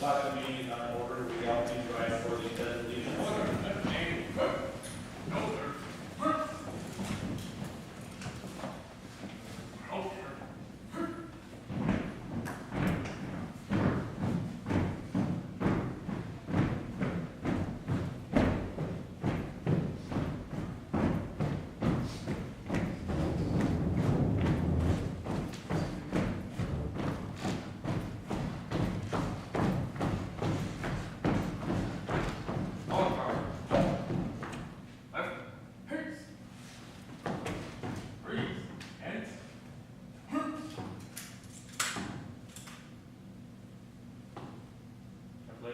thought the meeting is on order. We all please rise for the pledge of allegiance.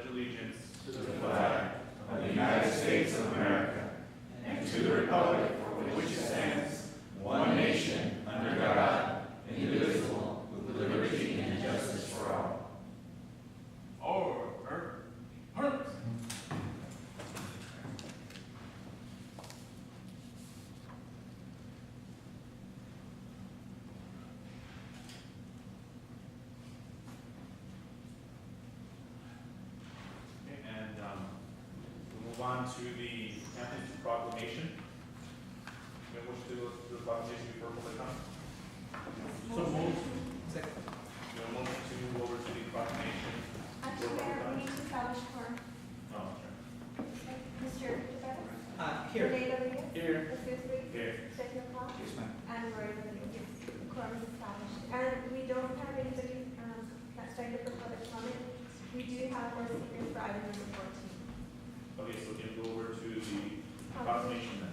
Allegiance to the flag of the United States of America and to the republic for which it stands, one nation, under God, indivisible, with liberty and justice for all. On to the Anthony's proclamation. We wish to go through the proclamation before public comment. So moved. Second. We have a motion to move over to the proclamation. Actually, Mayor, we need to establish quorum. Oh, sure. Mr. DeBetta? Here. Renee Rodriguez? Here. Mr. Lee? Here. Stephen Paul? Yes, ma'am. And Roy Rodriguez. Quorum is established. And we don't have anybody that signed up for public comment. We do have our speakers for item number 14. Okay, so we can go over to the proclamation then.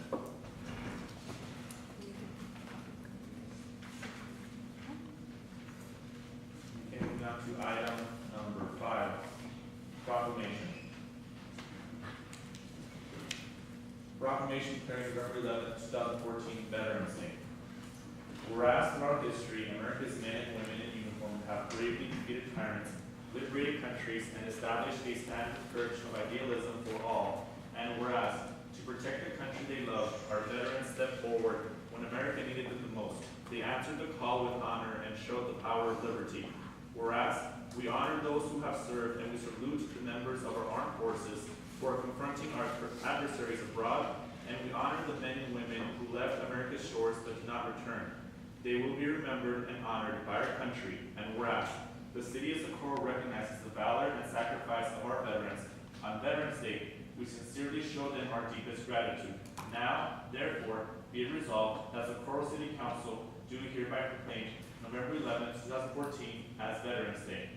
Okay, moving on to item number 5, proclamation. Proclamation declaring November 11, 2014 Veterans Day. Whereas throughout history, America's men and women in uniform have bravely defeated tyrants, liberated countries, and established a standard of courage of idealism for all. And whereas, to protect the country they love, our veterans stepped forward when America needed them the most. They answered the call with honor and showed the power of liberty. Whereas, we honor those who have served, and we salute the members of our armed forces who are confronting our adversaries abroad, and we honor the men and women who left America's shores but did not return. They will be remembered and honored by our country. And whereas, the city of Socorro recognizes the valor and sacrifice of our veterans. On Veterans Day, we sincerely show them our deepest gratitude. Now, therefore, be it resolved that Socorro City Council do hereby proclaim November 11, 2014 as Veterans Day.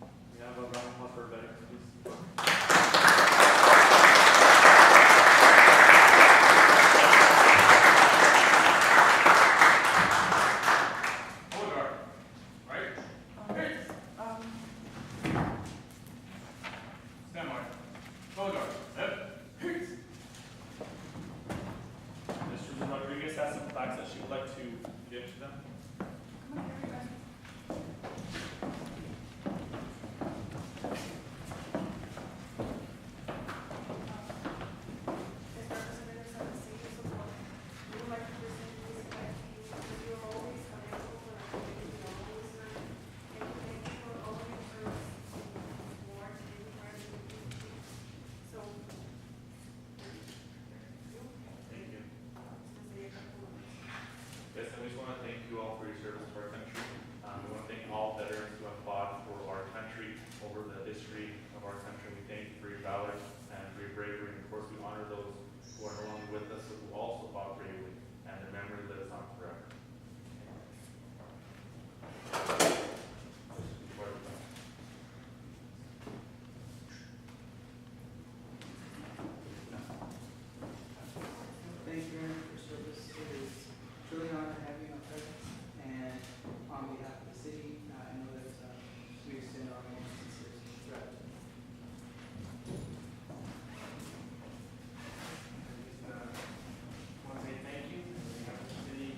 We have a round of applause for veterans, please. Mr. Rodriguez has some plaques that she would like to give to them. As representatives of the city of Socorro, we would like to present these plaques to you because you are always available for our community, you are always there, and we thank you for all your service in war to the Department of Defense. So, Thank you. say a couple of words. Yes, and we just want to thank you all for your service to our country. We want to thank all veterans who have fought for our country over the history of our country. We thank you for your valor and for your bravery. And of course, we honor those who are no longer with us, who also fought bravely, and their memory lives on forever. Thank you, Aaron, for your service. It is truly an honor to have you in our presence. And on behalf of the city, I know that we extend our most sincere gratitude. Want to say thank you on behalf of the city.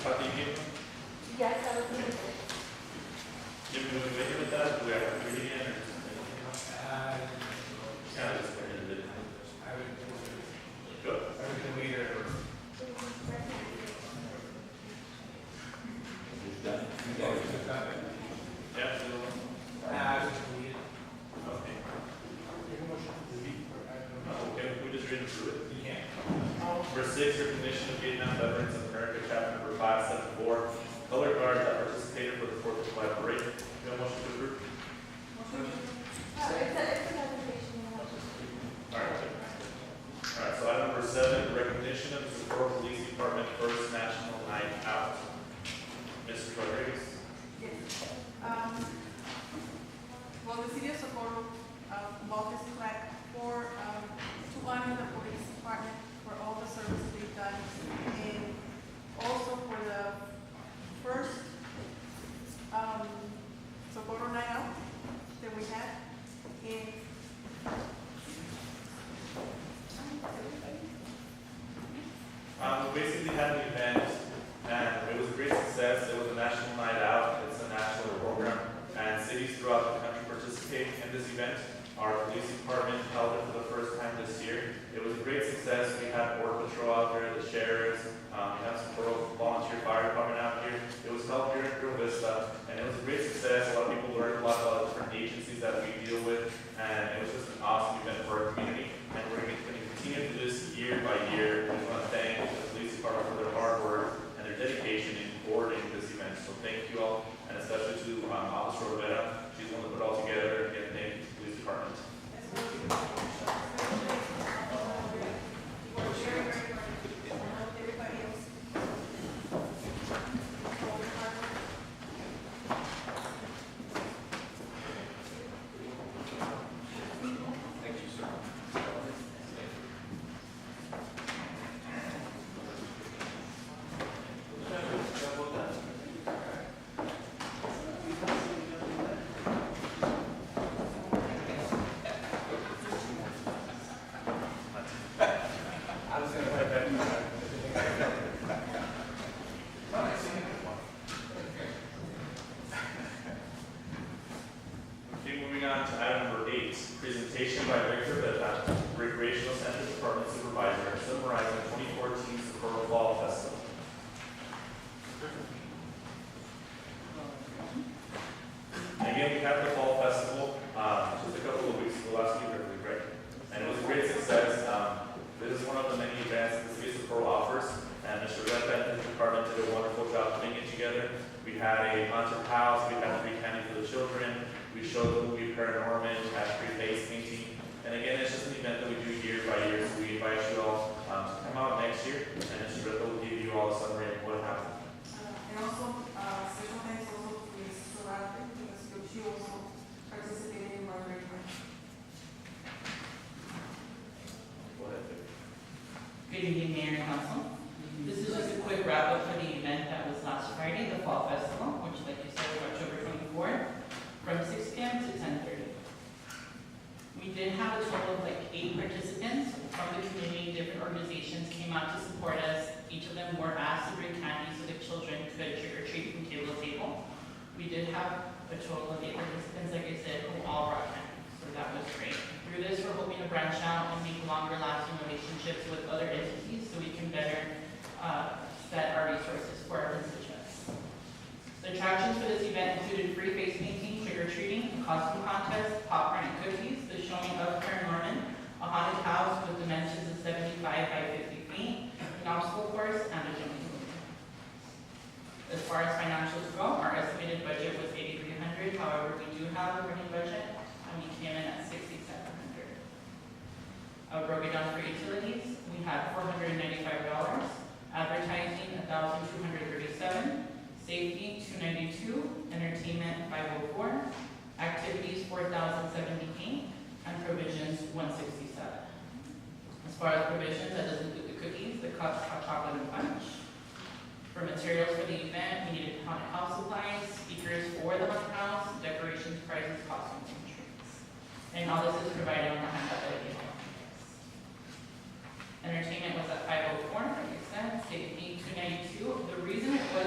Kathy, you give Yes, that was me. Jim, do we wait with that? Do we have to read it in or just anything else? Kind of just put it in the. Go. Yeah, the other one? Okay. Okay, we just read through it. Number 6, recognition of Vietnam Veterans of America, chapter number 574, color guard that participated for the 4th of July parade. No motion to approve? It's a presentation. Alright, so item number 7, recognition of the Socorro Police Department First National Night Out. Mrs. Rodriguez? Well, the city of Socorro, bought this plaque for, to honor the police department for all the service they've done, and also for the first, Socorro Night Out that we had, and We basically had an event, and it was a great success. It was a national night out. It's a national program, and cities throughout the country participate in this event. Our police department held it for the first time this year. It was a great success. We had Border Patrol out there, the sheriffs, we had some volunteer fire department out here. It was held here in Rio Vista, and it was a great success. A lot of people learned a lot about the different agencies that we deal with, and it was just an awesome event for our community. And we're going to continue to do this year by year. We just want to thank the police department for their hard work and their dedication in coordinating this event. So thank you all, and especially to Officer Rivera. She's the one that put it all together. Again, thank you to the police department. everybody else. Thank you, sir. Okay, moving on to item number 8, presentation by Victor Beta, Recreational Center Department Supervisor, summarizing the 2014 Socorro Fall Festival. Again, we had the Fall Festival just a couple of weeks ago, last week, I believe, right? And it was a great success. This is one of the many events that the city of Socorro offers, and Mr. Beta and his department did a wonderful job putting it together. We had a haunted house, we had free candy for the children, we showed the movie Paranorman, we had free face painting. And again, it's just an event that we do year by year, so we invite you all to come out next year, and Mr. Beta will give you all a summary of what happened. And also, special thanks also to Ms. Sorate, because she also participated in our regular. Go ahead, Victor. Good evening, Mayor and Council. This is just a quick wrap up for the event that was last Friday, the Fall Festival, which, like you said, was October 24th, from 6 p.m. to 10:30. We did have a total of 8 participants from the community. Different organizations came out to support us. Each of them were asked to bring candy so the children could trick or treat from table to table. We did have a total of 8 participants, like I said, who all brought candy, so that was great. Through this, we're hoping to branch out and make longer lasting relationships with other entities so we can better set our resources for our constituents. The attractions for this event included free face painting, trick-or-treating, a costume contest, popcorn and cookies, the showing of Paranorman, a haunted house with dimensions of 75 by 50 feet, an obstacle course, and a jumping room. As far as financials go, our estimated budget was $8,300. However, we do have a running budget, and we came in at $6,700. I broke it down for utilities. We had $495, advertising $1,237, safety $292, entertainment $504, activities $4,078, and provisions $167. As far as provisions, that does include the cookies, the cups, hot chocolate, and punch. For materials for the event, we needed haunted house supplies, speakers for the haunted house, decorations, prizes, costumes, and treats. And all this is provided on the handout that you have. Entertainment was at $504, like I said, safety $292. The reason it was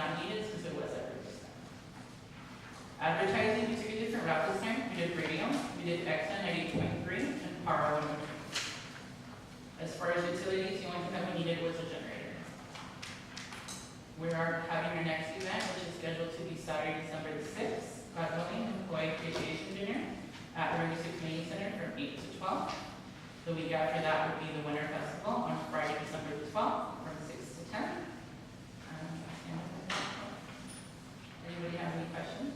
not needed since it was at Riverside. Advertising, we took a different route this time. We did radio, we did XN at 8.3, and Power 102. As far as utilities, the only thing that we needed was a generator. We are having our next event, which is scheduled to be Saturday, December the 6th, God willing, employee appreciation dinner at the 36 Main Center from 8 to 12. The week after that would be the Winter Festival on Friday, December the 12th, from 6 to 10. Anybody have any questions?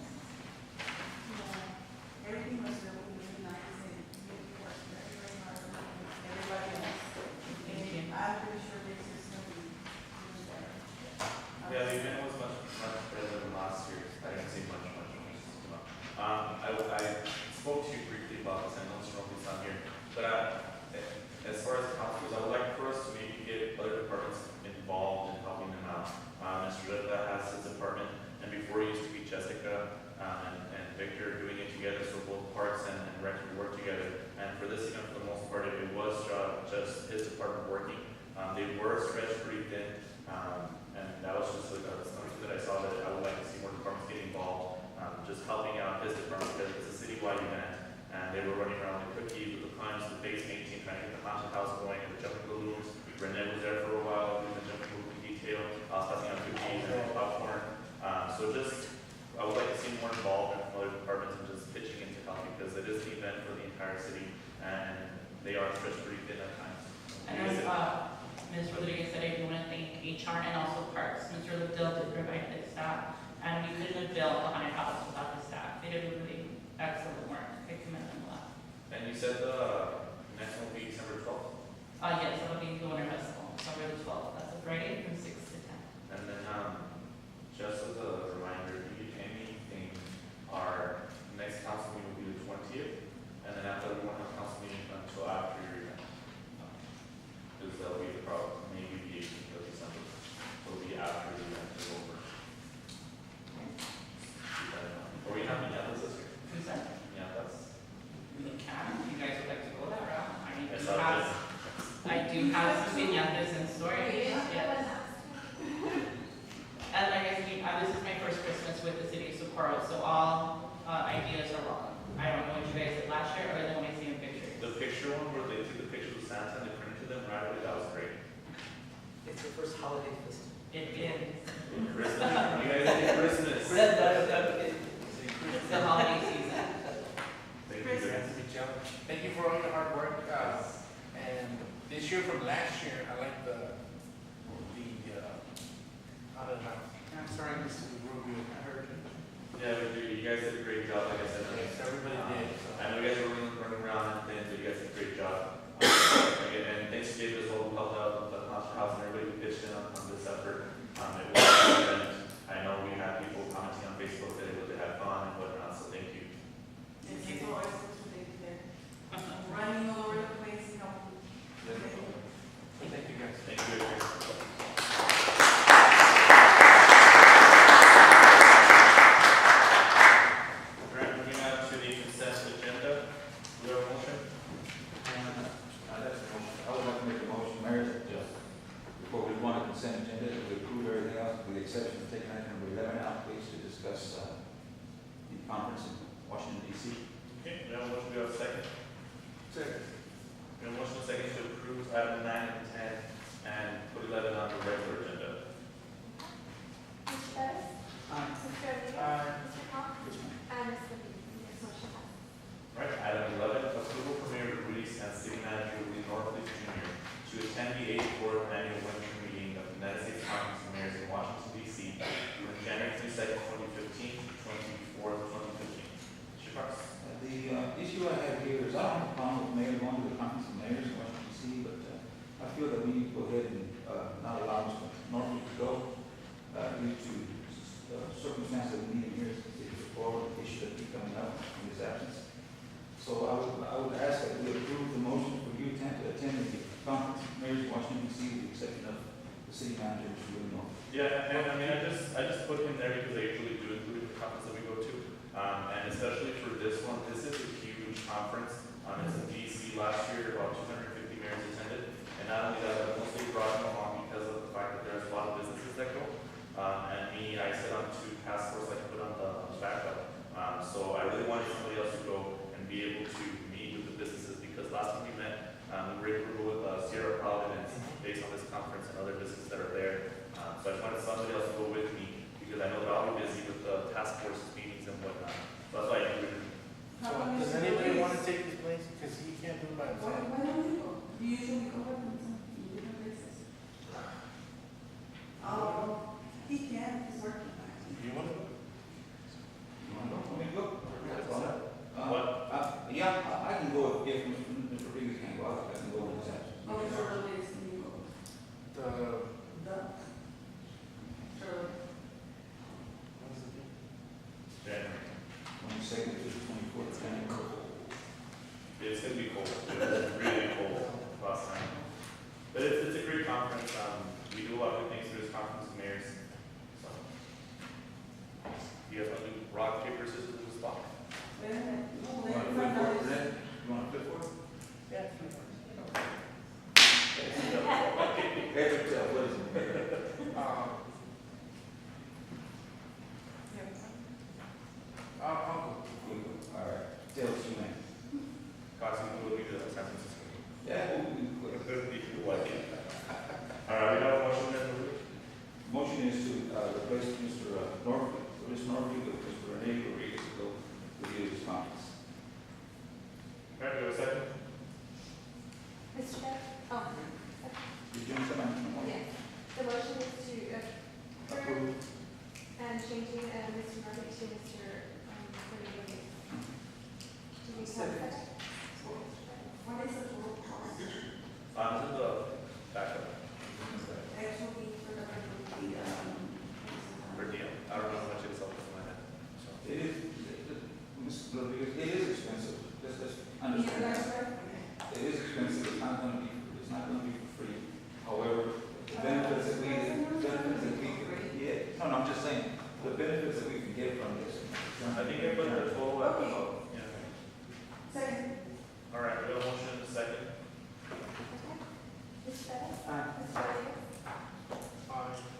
Everything was really nice and really worked very hard. Everybody else. Thank you. And I'm pretty sure this is going to be even better. Yeah, the event was much better than last year. I didn't see much. I spoke to you briefly about this. I know it's not here, but as far as council goes, I would like for us to maybe get other departments involved in helping them out. Mr. Rita has his department, and before it used to be Jessica and Victor doing it together, so both parks and rec would work together. And for this event, for the most part, it was just his department working. They were stretched pretty thin, and that was just something that I saw that I would like to see more departments get involved, just helping out his department because it's a citywide event, and they were running around with cookies, with the climbs, the face painting, trying to get the haunted house going, and the jumping balloons. Renee was there for a while doing the jumping balloon detail, passing out cookies and popcorn. So just, I would like to see more involvement from other departments and just pitching in to help because it is an event for the entire city, and they are stretched pretty thin at times. I know, Ms. Rodriguez said I do want to thank HR and also Parks. Mr. Liddell did provide the staff, and we couldn't have built a haunted house without the staff. They did really excellent work. I commend them a lot. And you said the next one will be December 12th? Yes, that'll be the Winter Festival, December the 12th. That's a Friday from 6 to 10. And then, just as a reminder, if you need anything, our next council meeting will be the 20th, and then after we won't have council meeting until after your event. Because that'll be the problem, maybe the 18th of December. It'll be after the event is over. Are we having others this year? Who's that? Yeah, that's. We can, if you guys would like to go that route. I mean, It's not just. I do have some piñatas in storage, yes. And like I said, this is my first Christmas with the city of Socorro, so all ideas are wrong. I don't know what you guys did last year, other than when I see in pictures. The picture one where they took the pictures of Santa and they printed them right away, that was great. It's the first holiday festival. It is. Christmas, you guys did Christmas. It's the holiday season. Thank you, guys. Thank you for all your hard work. And this year from last year, I like the I don't know. I'm sorry, Mr. Rubio, I heard you. Yeah, we do. You guys did a great job, like I said. Yes, everybody did. I know you guys were running around and things, but you guys did a great job. Again, and thanks to David as well, who helped out with the concert house and everybody who pitched in on this effort. It was an event. I know we had people commenting on Facebook that they had fun and whatnot, so thank you. And people always look to David there, running all over the place, you know. Thank you, guys. Thank you. Alright, moving on to the consent agenda. Do we have a motion? I would like to make a motion, Mayor, that just before we go on to consent agenda, we approve everything else with the exception of taking item number 11 out, please, to discuss the conference in Washington, D.C. Okay, we have a motion, we have a second. Second. We have a motion and a second to approve item 9 and 10 and put 11 on the regular agenda. Mr. Bettis? Mr. Rodriguez? Mr. Cox? And Ms. Levine? Yes, motion passes. Right, item 11, approval for Mayor Ruiz and City Manager Lee Norfleet Jr. to attend the 84th annual winter meeting of the United States Conference of Mayors in Washington, D.C. from January 22nd, 2015 to 24th, 2015. Mr. Cox? The issue I have here is I don't have a problem with mayor going to the conference of mayors in Washington, D.C., but I feel that we need to go ahead and not allow Mr. Norfleet to go due to circumstances that we need here to support the issue that be coming up in his absence. So I would ask that we approve the motion for you to attend the conference of mayors in Washington, D.C., with the exception of the city manager, Mr. Willie Norfleet. Yeah, and I mean, I just put him there because I usually do include the conference that we go to. And especially for this one, this is a huge conference. It's in DC last year, about 250 mayors attended. And not only that, but mostly brought him along because of the fact that there's a lot of businesses that go. And me, I sit on 2 task forces, I put on the backup. So I really wanted somebody else to go and be able to meet with the businesses, because last time we met, we were able to go with Sierra Providence based on this conference and other businesses that are there. So I just wanted somebody else to go with me, because I know that I'll be busy with the task force meetings and whatnot. So that's why I do it. So, does anybody want to take this place? Because he can't do it by himself. Why don't you go? You usually go with them in different places. Oh, he can, he's working. Do you want to go? You want to go? Let me go. What? Yeah, I can go if Mr. Rodriguez can't go, I can go with that. Oh, it's early, it's when you go. The, Early. what is it? January. 22nd to the 24th. It's gonna be cold. It was really cold last time. But it's a great conference. We do a lot of good things through this conference, mayors. So, you guys want to do rock, paper, scissors, and spot? Wait a minute. No, You let want to me find flip out. for it? You want to flip for it? Yeah. Head or tail, what is it? I'll All right, tails, you man. Coxie, we'll be to San Francisco. Yeah. All right, we have a motion then. Motion is to replace Mr. Norby with Mr. Rene Rodriguez to go with you this conference. All right, do we have a second? Mr. Chair? Oh, Did you want to come on? yes. The motion is to approve Approve. and changing Mr. Murphy to Mr. Rodriguez. Do we have a second? What is the total cost? This is the backup Actually, for the, per diem. I don't know how much it's off the top of my head. So, It is, Mr. Rodriguez, it is expensive. Let's Yeah, understand that's that. right. It is expensive, it's not gonna be for free. However, the benefits that we can, yeah, no, I'm just saying, the benefits that we can get from this. I think I put the total at Okay. about, yeah. Second. All right, we have a motion and a second. Mr. Pettis? Aye. Mr. Rodriguez?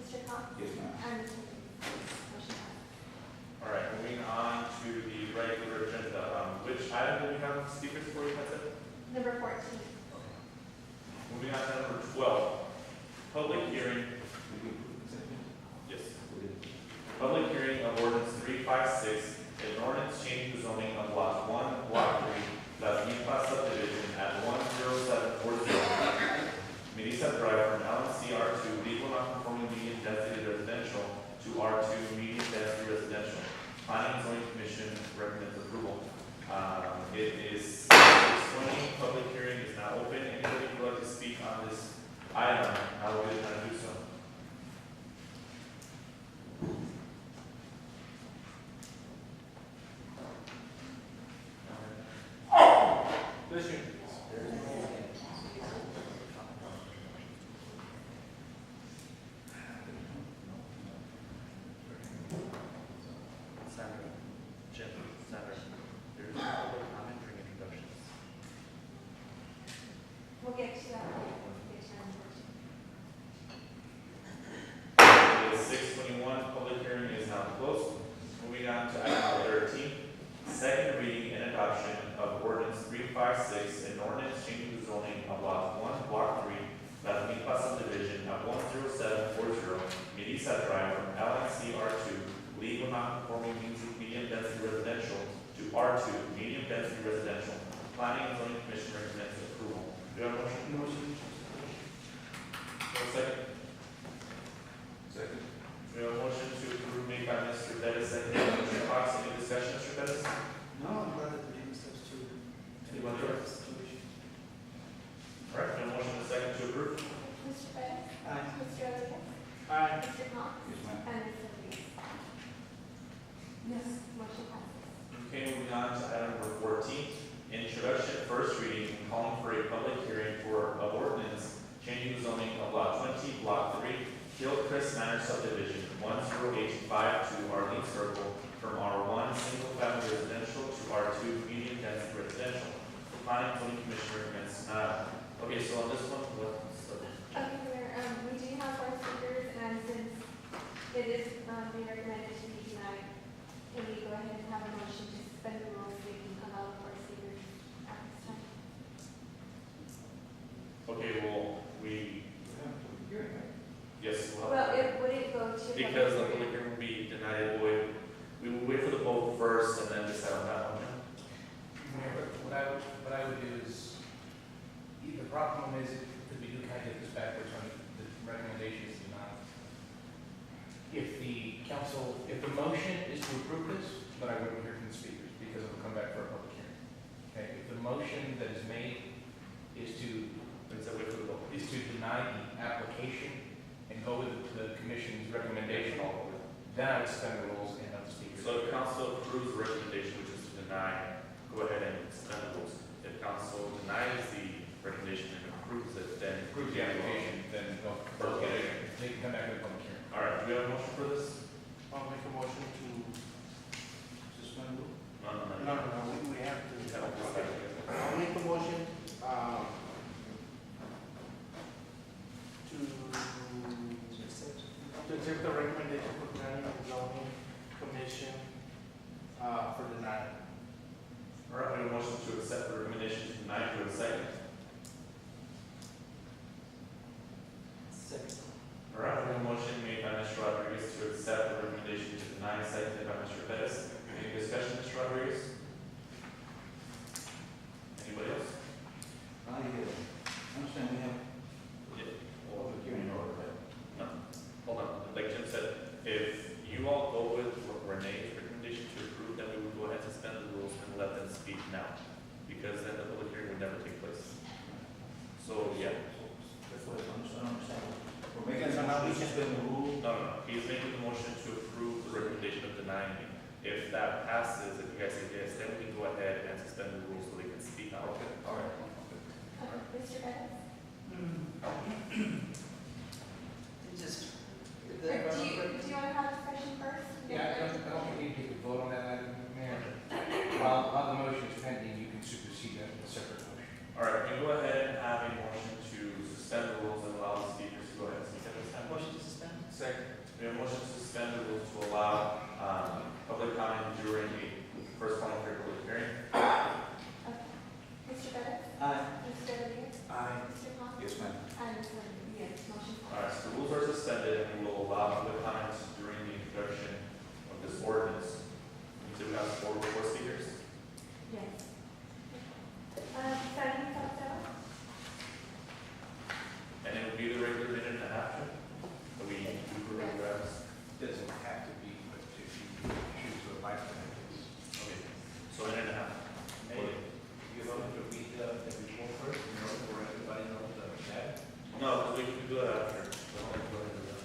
Mr. Cox? Yes, ma'am. And Mr. Rodriguez. Motion passes. All right, moving on to the regular agenda. Which item do we have speakers for, you said? Number 14. Moving on to number 12, public hearing. Did we approve the consent agenda? Yes. We did. Public hearing of ordinance 356, an ordinance changing the zoning of lot 1, block 3, Las Milpas subdivision at 10740 Medisa Drive from LNC R2 legal non-conforming medium density residential to R2 medium density residential. Planning and zoning commission recommends approval. It is 6:20, public hearing is now open. Anybody who would like to speak on this item, I will get time to do so. This year. Sandra, Jim, Sandra, there is no public comment during introductions. We'll get to that. We'll get to that in It is 6:21, public hearing is now closed. Moving on to item 13, second reading and adoption of ordinance 356, an ordinance changing the zoning of lot 1, block 3, Las Milpas subdivision at 10740 Medisa Drive from LNC R2 legal non-conforming medium density residential to R2 medium density residential. Planning and zoning commission recommends approval. Do you have a motion? Motion. One second. Second. We have a motion to approve made by Mr. Bettis, seconded by Mr. Cox. Any discussion, Mr. Bettis? No, I'm glad that the name steps to. Anybody else? All right, we have a motion and a second to approve. Mr. Pettis? Aye. Mr. Rodriguez? Aye. Mr. Cox? Yes, ma'am. And Mr. Rodriguez. Yes. Motion passes. Okay, moving on to item number 14, introduction, first reading, and calling for a public hearing for an ordinance changing the zoning of lot 20, block 3, Hillcrest Manor subdivision, 10852 Arlene Circle, from R1 single family residential to R2 medium density residential. The planning and zoning commission recommends denial. Okay, so on this one, what's the? Okay, Mayor, we do have 4 speakers, and since It is being recommended to be denied. Can we go ahead and have a motion to suspend the rules so we can allow for speakers at this time? Okay, well, yes, well. Well, would it go to? Because the public hearing will be denied, we will wait for the vote first and then decide on that one. Mayor, what I would do is, the problem is, because we do kind of get this backwards on the recommendations and not. If the motion is to approve this, then I wouldn't hear from the speakers, because it will come back for a public hearing. Okay, if the motion that is made is to deny the application and go with the commission's recommendation, then I would suspend the rules and have the speakers. So if council approves the recommendation, which is to deny, go ahead and suspend the rules. If council denies the recommendation and approves it, then Approve the application, then they can come back to the public hearing. All right, do we have a motion for this? I'll make a motion to suspend. No, we have to. We have to decide. I'll make a motion, to accept the recommendation for planning and zoning commission, for denial. All right, we have a motion to accept the recommendation to deny, do we have a second? Second. All right, we have a motion made by Mr. Rodriguez to accept the recommendation to deny, seconded by Mr. Pettis. Any discussion, Mr. Rodriguez? Anybody else? I understand we have public hearing order, right? No. Hold on, like Jim said, if you all go with Renee's recommendation to approve, then we would go ahead and suspend the rules and let them speak now, because then the public hearing would never take place. So, yeah. That's what I don't understand. We're making, so now we suspend the rule. No, he's making the motion to approve the recommendation of denying it. If that passes, if you guys say yes, then we can go ahead and suspend the rules so they can speak now. Okay, all right. Mr. Pettis? Just. Do you want to have a discussion first? Yeah, I don't think you need to vote on that item, Mayor. While the motion is pending, you can supersede that with a separate motion. All right, we can go ahead and have a motion to suspend the rules and allow the speakers to go ahead and speak at this time. Motion to suspend? Second. We have a motion to suspend the rules to allow public comment during the first voluntary public hearing. Okay. Mr. Pettis? Aye. Mr. Rodriguez? Aye. Mr. Conklin? Yes, ma'am. And Ms. Rodriguez? Yes, motion All right, so the rules are suspended and we will allow public comments during the introduction of this ordinance. You said we have four speakers? Yes. Sally Costello? And it will be the regular minute and a half, that we do for regrets. Doesn't have to be, but if you choose to abide by it, it's. Okay, so minute and a half. You want to read the report first, in order for everybody to know the that? No, because we can do that after. So I'll go ahead and do that.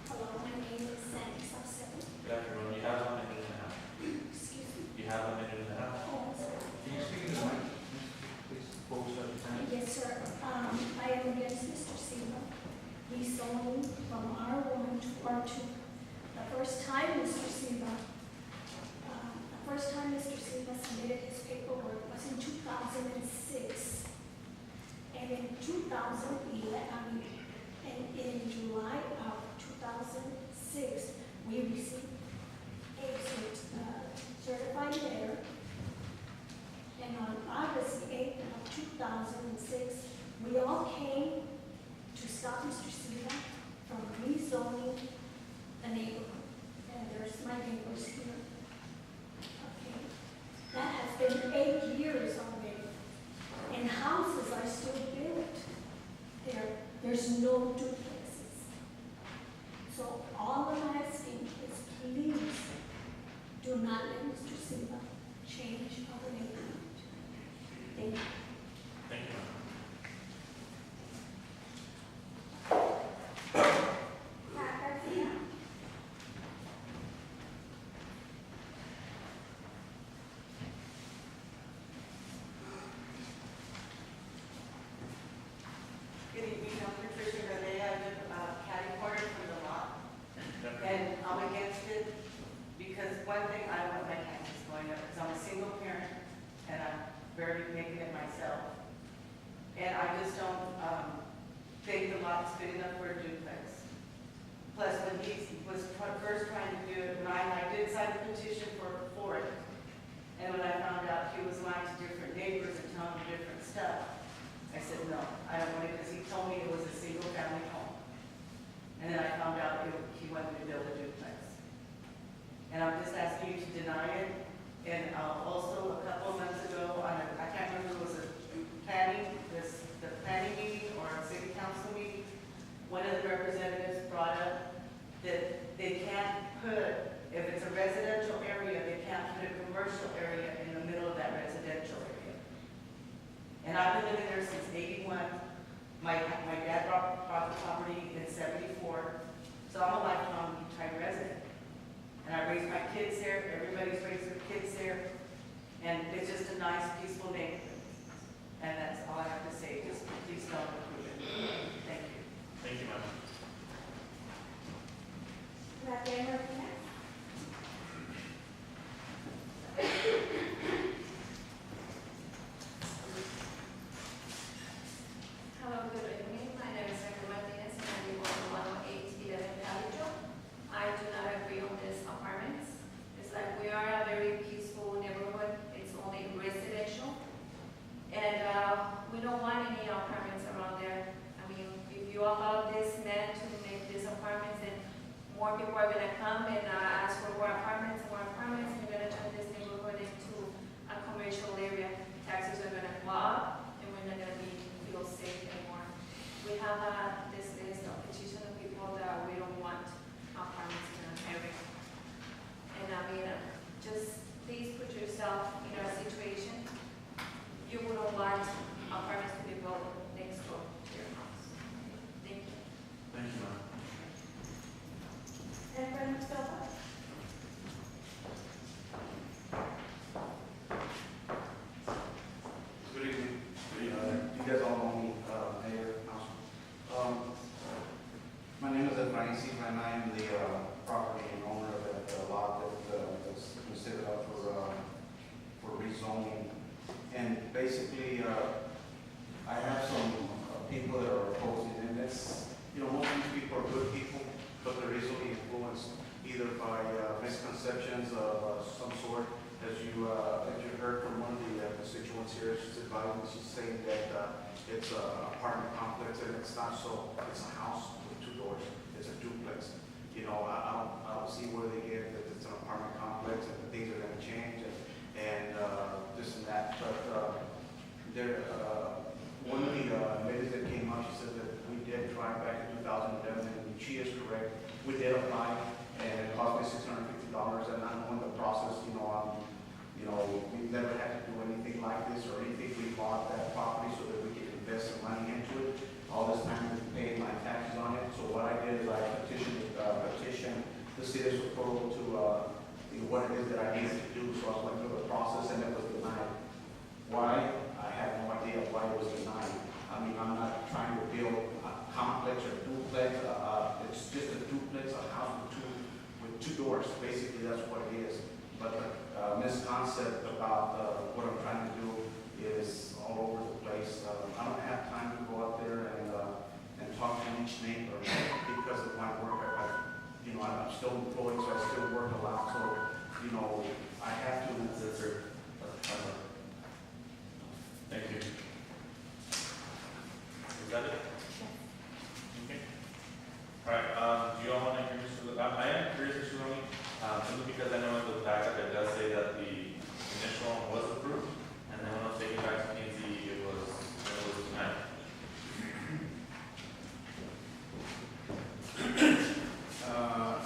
Hello, my name is Sandy Saucedo. Good afternoon, you have 1 minute and a half. Excuse me. You have 1 minute and a half. Oh, sorry. Can you speak in the mic, please, before we start the time? Yes, sir. I am against Mr. Silva rezoning from R1 to R2. The first time Mr. Silva submitted his paperwork was in 2006. And in 2011, and in July of 2006, we received a certified letter. And on August 8th of 2006, we all came to stop Mr. Silva from rezoning the neighborhood. And there's my neighbors here. Okay. That has been 8 years already. And houses are still built there. There's no duplexes. So all I'm asking is please do not let Mr. Silva change our neighborhood. Thank you. Thank you. Pat Garcia? Good evening, I'm Patricia Renee, I live catty corner from the lot, and I'm against it because one barely making it myself. And I just don't, think the lot's big enough for a duplex. Plus, when he was first trying to do it, I did sign the petition for it. And when I found out he was lying to different neighbors and telling them different stuff, I said, no, I don't want it, because he told me it was a single family home. And then I found out he wanted to build a duplex. And I'm just asking you to deny it. And also, a couple of months ago, I can't remember if it was the planning meeting or a city council meeting, one of the representatives brought up that they can't put, if it's a residential area, they can't put a commercial area in the middle of that residential area. And I've been living there since '81. My dad bought the property in '74, so I'm a lifelong Utah resident. And I raised my kids there, everybody's raised their kids there, and it's just a nice, peaceful neighborhood. And that's all I have to say, just please don't approve it. Thank you. Thank you, ma'am. Rafael Martinez. Hello, good evening. My name is Raquel Martinez and I live on 10811 Calico. I do not agree on these apartments. It's like we are a very peaceful neighborhood. It's only residential. And we don't want any apartments around there. I mean, if you allow this man to make these apartments, then more people are gonna come and ask for more apartments, and we're gonna turn this neighborhood into a commercial area. Taxes are gonna go up, and we're not gonna feel safe anymore. We have this list of petition of people that we don't want apartments in our area. And I mean, just please put yourself in our situation. You wouldn't want apartments to be built next door to your house. Thank you. Thank you, ma'am. Efrain Mustafa. Good evening. You guys all know me, Mayor, Council. My name is Efrain Sifra, and I am the property owner of that lot that's considered up for rezoning. And basically, I have some people that are opposing, and it's, most of these people are good people, but they're easily influenced either by misconceptions of some sort. As you heard from one of the constituents here, she's saying that it's an apartment complex, and it's not so. It's a house with 2 doors. It's a duplex. I don't see where they get that it's an apartment complex and things are going to change and this and that. But one of the ladies that came up, she said that we did try back in 2011, and she is correct. We did apply, and it cost me $650, and not knowing the process, we've never had to do anything like this or anything. We bought that property so that we could invest some money into it. All this time we've paid my taxes on it. So what I did is I petitioned the city's approval to what it is that I needed to do. So I went through the process, and it was denied. Why? I have no idea why it was denied. I mean, I'm not trying to build a complex or duplex. It's just a duplex, a house with two doors. Basically, that's what it is. But the misconcept about what I'm trying to do is all over the place. I don't have time to go out there and talk to each neighbor because of my work. I'm still employed, so I still work a lot. So, I have to. Thank you. Is that it? Okay. All right. Do you all want to hear Mr. I am curious, Mr. Rooney, simply because I know in the backup it does say that the initial one was approved, and then when I was taking it back to P&Z, it was denied.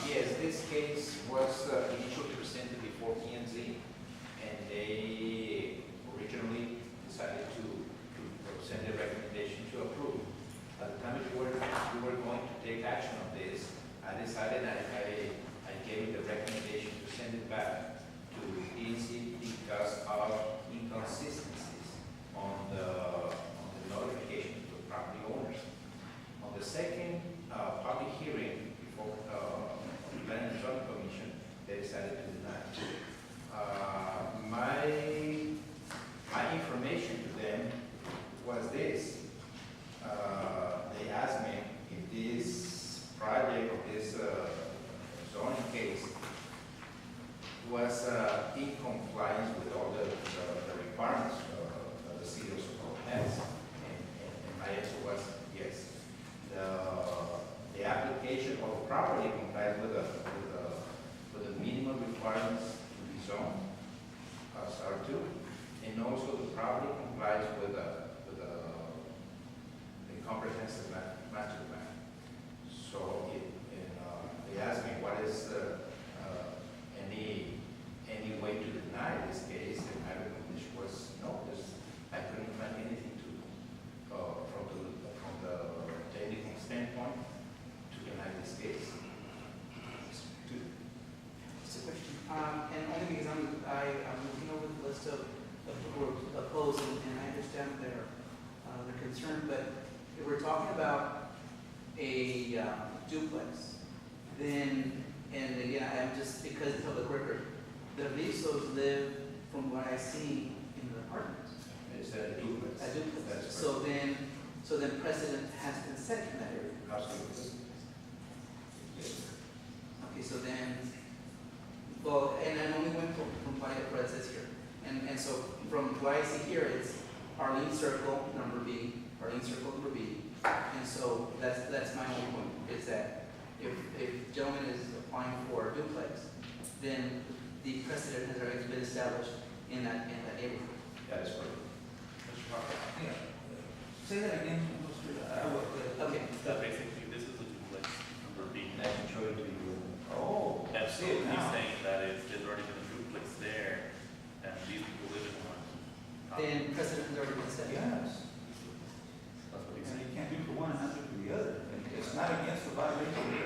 Yes, this case was initially presented before in compliance with all the requirements of the city of Socorro has. And my answer was yes. The application of the property complies with the minimum requirements to be zoned as R2, and also the property complies with the comprehensive master plan. So they asked me what is any way to deny this case, and my recommendation was no, I couldn't find anything from the technical standpoint to deny this case. Just a question, and only because I'm looking over the list of who are opposed, and I understand their concern, but if we're talking about a duplex, then, and again, I'm just, because it's public record, the Rizos live, from what I see, in the apartments. It's a duplex. A duplex. That's So then precedent has been set in that area. Absolutely. Yes. Okay, so then, well, and I only went from what it says here. And so from what I see here, it's Arlene Circle, number B, Arlene Circle, number B. And so that's my only point, is that if gentleman is applying for a duplex, then the precedent has already been established in that neighborhood. That is correct. Mr. Parker? Yeah. Say that again, Mr. Okay. So basically, this is a duplex number B. And I can show it to you. Oh, And I so see it he's now. saying that if there's already been a duplex there, and these people live in one. Then precedent has already been set. Yes. That's what he's And saying. you can't do for one and not do for the other. And it's not against the violation of the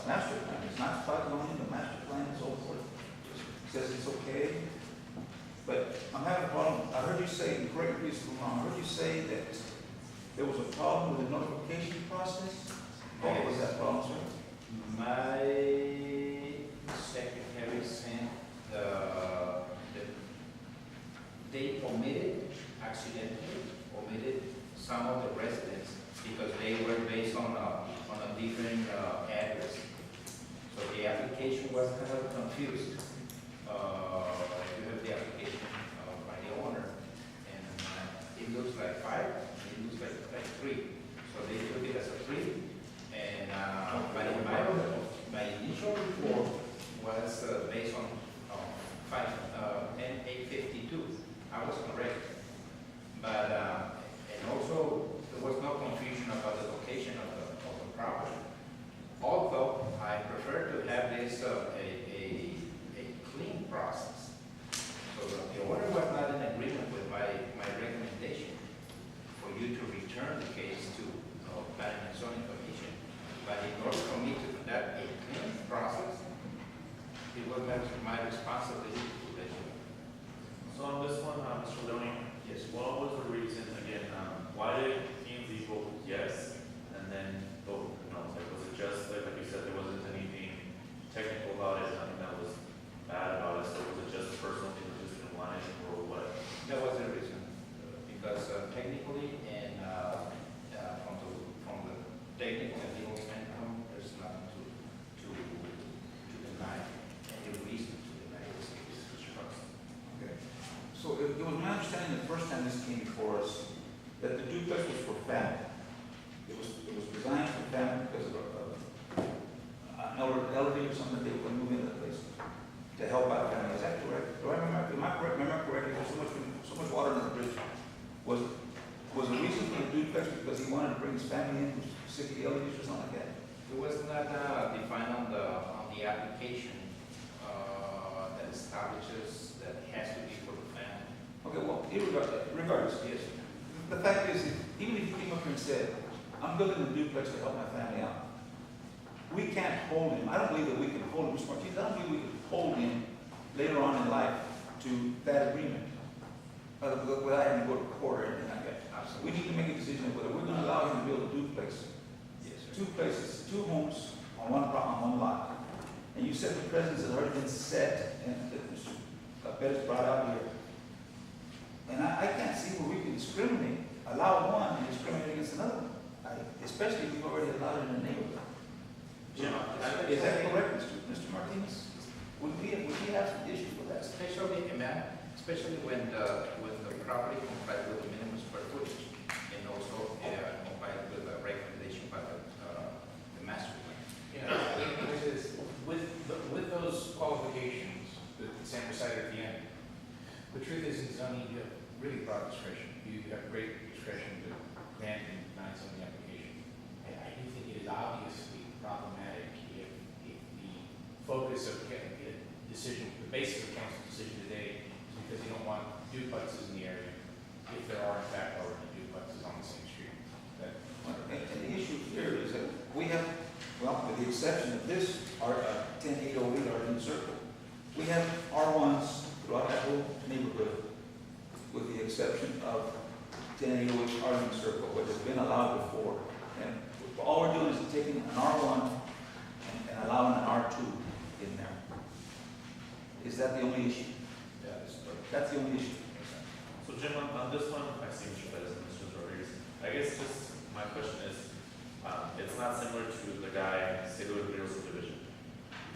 master plan. It's not spot zoning, the master plan and so forth. It says it's okay. But I'm having a problem. I heard you say, and correct me if I'm wrong, I heard you say that there was a problem with the notification process. What was that problem, sir? My secretary sent they accidentally omitted some of the residents because they were based on a different address. So the application was kind of confused. You have the application by the owner, and it looks like 5, it looks like 3. So they took it as a 3, and my initial report was based on 852. I was correct, but and also there was no confusion about the location of the property. Although I prefer to have this a clean process, so the owner was not in agreement with my recommendation for you to return the case to Planning and Zoning Commission. But in order for me to conduct a clean process, it was my responsibility to let you know. So on this one, Mr. Leone, Yes. what was the reason, again, why did P&Z vote yes, and then vote no? Like, was it just, like you said, there wasn't anything technical about it, nothing that was bad about it, so was it just a personal thing, that just didn't want it, or what? That was the reason, because technically and from the technical and legal standpoint, there's nothing to deny, any reason to deny this case. Mr. Fox? Okay. So it was my understanding the first time this came before us, that the duplex was for family. It was designed for family because of an elderly or something, they would move into the place to help out family. Is that correct? Do I remember, am I correct, remember correctly, there's so much water in the bridge. Was the reason for the duplex because he wanted to bring his family in, sick elderly or something like that? It was not defined on the application that establishes that it has to be for the family. Okay, well, regardless, Yes. the fact is, even if he came up here and said, I'm building a duplex to help my family out, we can't hold him. I don't believe that we can hold him, Mr. Martinez, I don't believe we can hold him later on in life to that agreement without having to go to court or anything like that. We need to make a decision of whether we're going to allow him to build a duplex. Yes, sir. 2 places, 2 homes on one lot. And you said the precedence has already been set, and that Mr. Perez brought out here. And I can't see where we can discriminate, allow one and discriminate against another. Especially if we've already allowed it in the neighborhood. Jim, Is that correct, Mr. Martinez? we have some issues with that, especially, especially when the property complies with the minimum square footage, and also complies with the recommendation by the master plan. With those qualifications that Sam recited at the end, the truth is in zoning, you have really broad discretion. You have great discretion to grant and deny zoning application. I do think it is obviously problematic if the focus of getting a decision, the basis of council's decision today is because you don't want duplexes in the area, if there are in fact already duplexes on the same street. And the issue here is that we have, well, with the exception of this, our 10808 Arden Circle, we have R1s throughout that whole neighborhood, with the exception of 10808 Arden Circle, which has been allowed before. And all we're doing is taking an R1 and allowing an R2 in there. Is that the only issue? Yeah, That's the only issue. so Jim, on this one, I see Mr. Perez and Mr. Rodriguez. I guess just my question is, it's not similar to the guy, say, the Rio subdivision.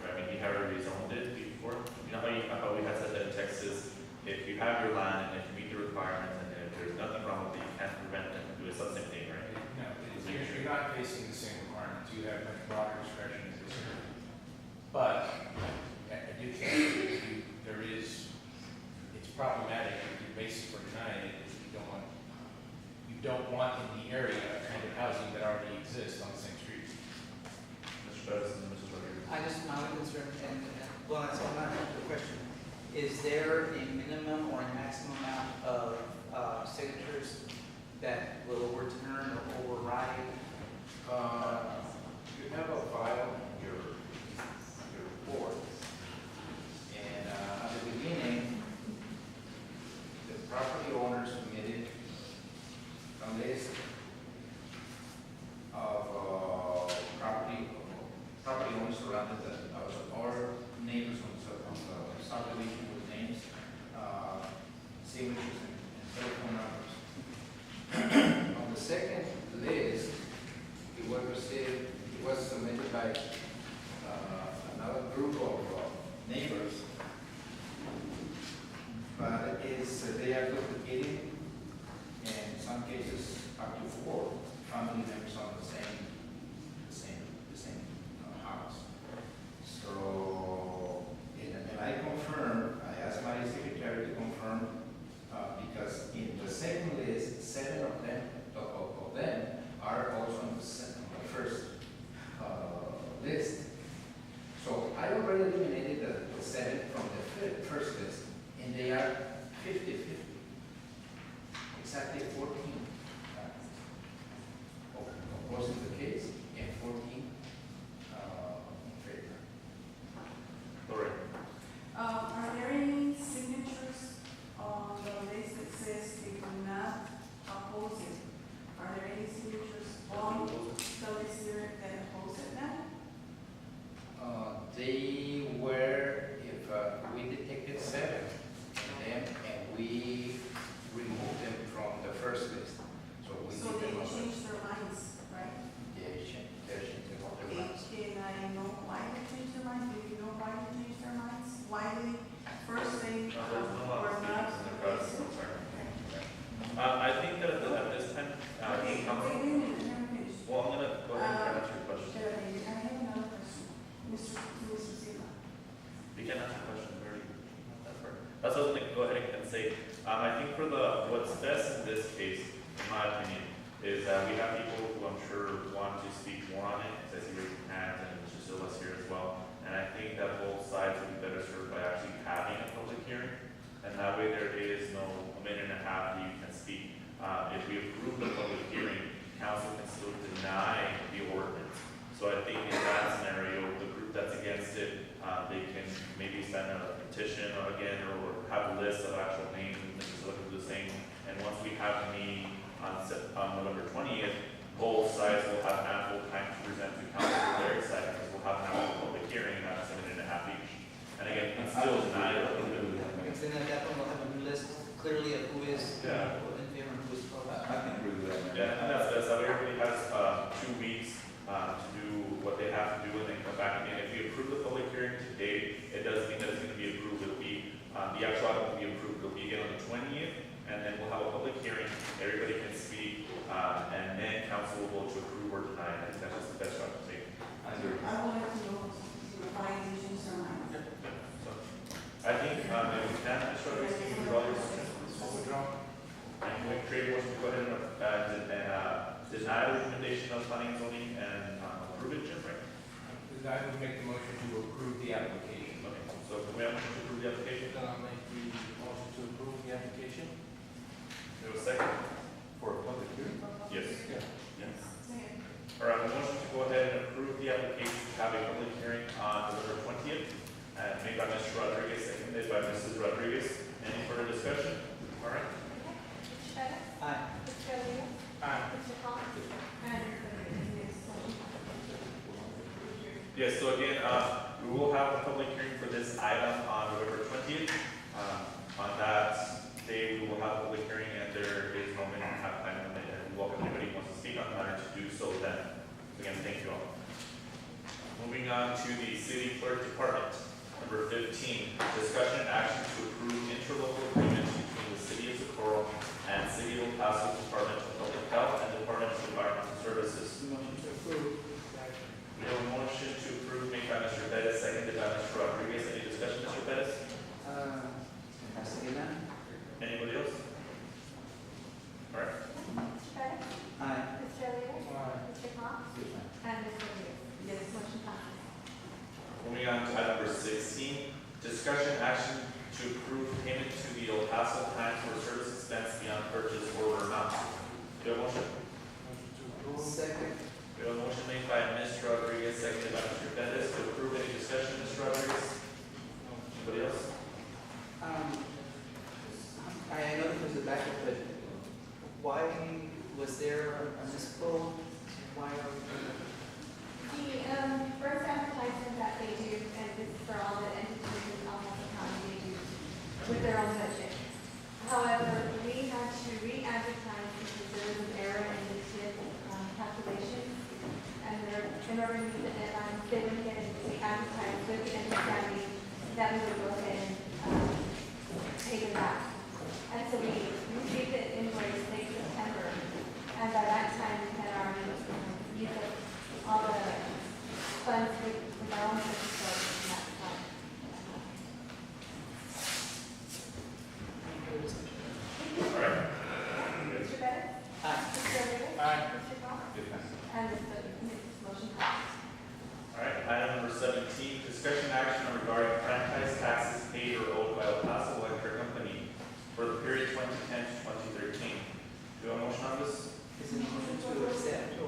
Right? I mean, he had already rezoned it before. You know how we had said that in Texas, if you have your land and if you meet the requirements and if there's nothing wrong with it, you can't prevent them from doing the same thing, right? No, you're not facing the same requirements. You have much broader discretion in this area. But I do think it's problematic if your basis for denying it is you don't want in the area a kind of housing that already exists on the same street. Mr. Perez and Mrs. Rodriguez. I just, my only concern, well, that's all not the question. Is there a minimum or a maximum amount of signatures that will overturn or override? You have a file, your report, and at the beginning, the property owner submitted a list of property owners surrounded our neighbors on the subdivision with names, signatures, and telephone numbers. On the second list, it was submitted by another group of neighbors, but they are duplicating, and in some cases up to 4 family members on the same house. So, and I confirm, I asked my secretary to confirm, because in the second list, 7 of them are also on the first list. So I already eliminated the 7 from the first list, and they are 50-50. Exactly 14 opposing the case, and 14 in favor. Lori. Are there any signatures on the list that says they do not oppose it? Are there any signatures on the list here that oppose it now? They were, if we detected 7 in them, and we removed them from the first list. So we So they did them on the- changed their minds, right? They changed their Okay, minds. can I know why they changed their minds? Do you know why they changed their minds? Why they first say There's no were lot not? of in the process. I think that at this time, Okay, council- wait a minute, let me finish. well, I'm gonna go ahead and answer your question. I have another question. Mr. Silva. You can answer the question, very, that part. That's what I was gonna go ahead and say. I think for what's best in this case, in my opinion, is that we have people who I'm sure want to speak more on it, as you raised your hand, and Mr. Silva's here as well. And I think that both sides would be better served by actually having a public hearing, and that way there is no a minute and a half that you can speak. If we approve the public hearing, council can still deny the ordinance. So I think in that scenario, the group that's against it, they can maybe send a petition or have a list of actual names and Mrs. Silva can do the same. And once we have the meeting on November 20th, both sides will have ample time to present to council for their side, because we'll have an actual public hearing, not a minute and a half each. And again, it's still denied. Then at that point, we'll have a new list clearly of who is in Yeah. favor and who is opposed. I can agree with that. Yeah, and that's best. Everybody has 2 weeks to do what they have to do and then come back again. If we approve the public hearing today, it doesn't mean The actual item will be approved, it'll be again on the 20th, and then we'll have a public hearing, everybody can speak, and then council will vote to approve or deny. I think that's just the best route to take. I would like to know my issues are mine. So, I think, if we can, Mr. Rodriguez, you can draw your and we create motion to go ahead and deny the recommendation of planning and zoning and approve it, Jim, right? I would make the motion to approve the application. Okay, so we have a motion to approve the application. Then I'll make the motion to approve the application Do we have a second? for a public hearing. Yes. Yeah. Yes. Second. All right, a motion to go ahead and approve the application to have a public hearing on November 20th, made by Mr. Rodriguez, seconded by Mrs. Rodriguez. Any further discussion? All right. Mr. Pettit? Aye. Mr. Rodriguez? Aye. Mr. Thomas? And next motion. Yes, so again, we will have a public hearing for this item on November 20th. On that day, we will have a public hearing, and there is no minimum time limit, and we welcome anybody who wants to speak on the matter to do so then. Again, thank you all. Moving on to the city clerk department. Number 15, discussion and action to approve interlocal agreement between the city of Socorro and City of El Paso Department of Public Health and Department of Environmental Services. Motion to approve. We have a motion to approve made by Mr. Bettis, seconded by Mr. Rodriguez. Any discussion, Mr. Bettis? Pasadena? Anybody else? All right. Mr. Pettit? Aye. Mr. Rodriguez? Mr. Thomas? And Mr. Rodriguez? Yes. Motion passes. Moving on to item number 16, discussion action to approve payment to the El Paso Times for service expense beyond purchase order amount. Do you have a motion? Second. We have a motion made by Mr. Rodriguez, seconded by Mr. Bettis. To approve, any discussion, Mr. Rodriguez? Anybody else? I know there's a backup, but why was there a misquote? Why are we doing that? The first advertisement that they do, and this is for all the entities in El Paso County, they do with their own budget. However, we had to re-advertise because there was an error in the TIF calculation. And in order to meet the deadline, they went ahead and re-advertised with the understanding that we would go ahead and pay them back. And so we received the invoice late September, and by that time, we had already used up all the funds with our own purchase orders in that time. All right. Mr. Bettis? Aye. Mr. Rodriguez? Aye. Mr. Thomas? Yes. And Mr. Motion passes. All right, item number 17, discussion action regarding franchise taxes paid or owed by El Paso Electric Company for the period 2010 to 2013. Do you have a motion on this? Is it a motion to accept?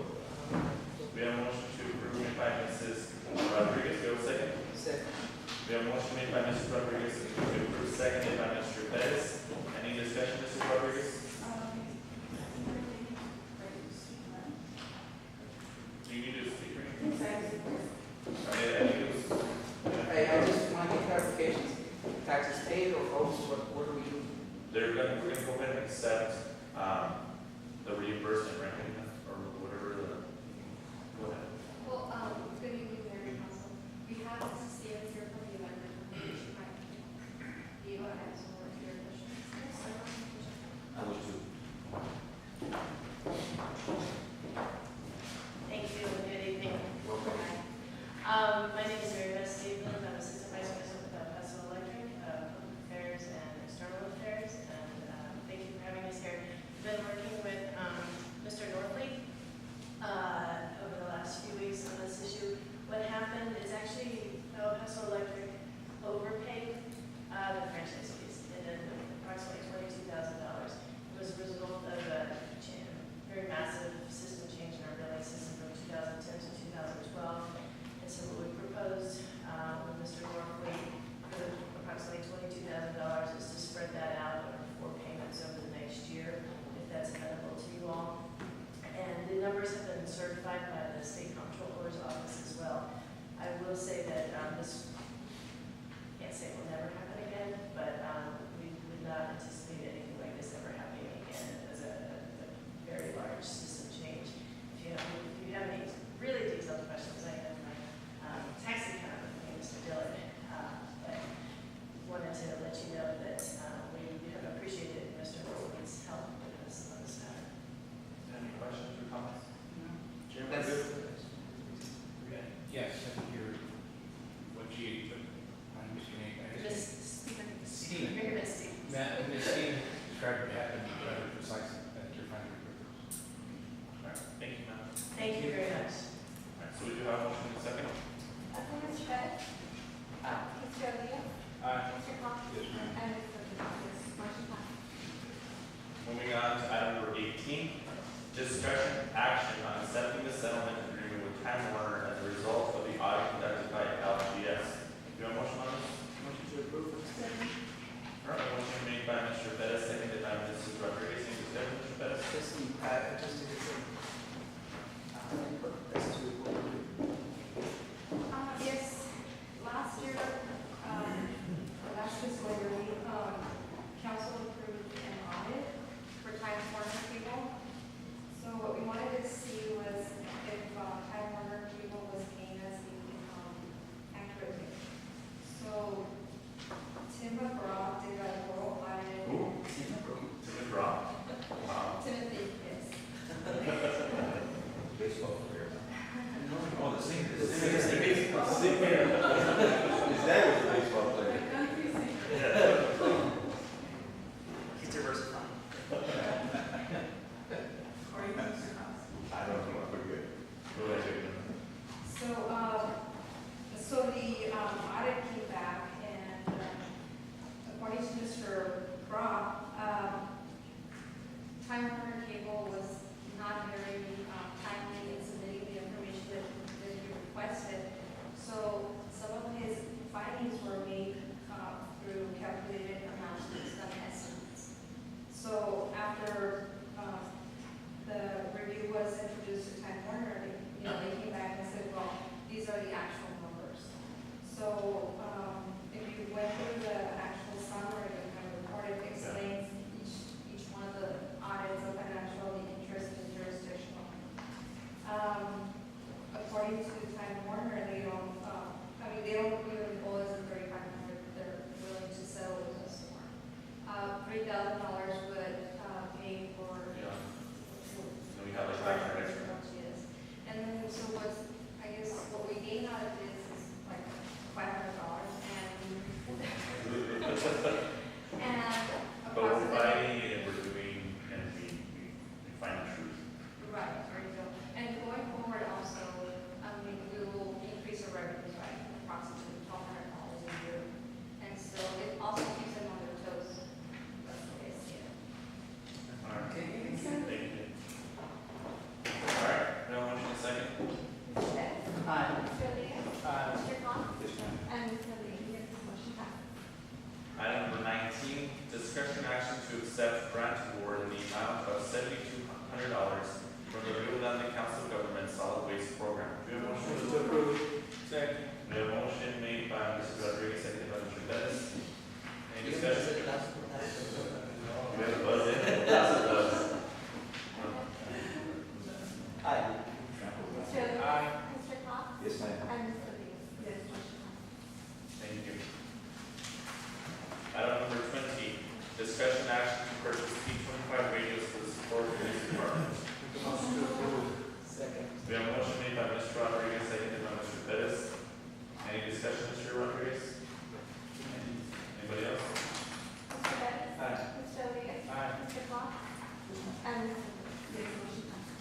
We have a motion to approve made by Mrs. Rodriguez. Do you have a second? Second. We have a motion made by Mrs. Rodriguez to approve, seconded by Mr. Bettis. Any discussion, Mrs. Rodriguez? Do you need to speak or anything? I think it was. I just want to get clarifications. Taxes paid or owed, what are we doing? We're gonna go ahead and accept, the reimbursement, right, or whatever the, go ahead. Well, good evening, Mayor and Council. We have Mrs. Stevens here from the Electric Company. She might be able to answer more of your questions. I will too. Thank you, and good evening. Welcome. My name is Mary Beth Stevens. I'm Assistant Vice President with El Paso Electric, Public Affairs and External Affairs, and thank you for having us here. Been working with Mr. North just to get some, that's to report. Yes, last year, last fiscal year, council approved an audit for Time Warner Cable. So what we wanted to see was if Time Warner Cable was paying us accurately. So Tim McGraw did a thorough audit. Timothy Rock. Wow. Timothy, yes. Baseball player. No, Oh, the singer. The singer. His dad was a baseball player. Country singer. He's diversifying. Or you can surprise. I don't know, but good. Go ahead, Jacob. So the audit came back and according to Mr. Brock, Time Warner Cable was not very timely in submitting the information that he requested. So some of his findings were made through calculated amounts based on estimates. So after the review was introduced to Time Warner, they came back and said, well, these are the actual numbers. So if you went through the actual summary of the report, it explains each one of the audits of financial, the interest, and jurisdictional. According to Time Warner, they don't really hold us at $3,500. They're willing to settle with us more. $3,000 would pay for. Yeah. So we have like $500 extra. Yes. And then, so what's, I guess, what we gain out of this is like $500 and But we're approximately. fighting and we're doing, and we find the truth. Right, very good. And going forward also, we will increase our revenues by approximately $1,200 a year. And so it also keeps them on their toes. That's the way I see it. All right. Okay. Thank you. All right, no motion in second. Mr. Betts? Aye. Mr. Rodriguez? Mr. Khan? Yes, ma'am. And Mr. Lee? Yes, motion passes. Item number 19, discussion action to accept grant award in the amount of $7,200 from the Rio Grande Council of Government Solid Waste Program. Do we have a motion? Motion to approve. Second. We have a motion made by Mr. Rodriguez, seconded by Mr. Bettis. Any discussion? We have a buzz in. That's a buzz. Aye. Mr. Rodriguez? Aye. Mr. Khan? Yes, ma'am. And Mr. Lee? Yes, motion passes. Thank you. Item number 20, discussion action to purchase P25 radios for the support police department. Motion to approve. Second. We have a motion made by Mr. Rodriguez, seconded by Mr. Bettis. Any discussion, Mr. Rodriguez? Anybody else? Mr. Bettis? Aye. Mr. Rodriguez? Aye. Mr. Khan? And Mr. Lee? Yes, motion passes.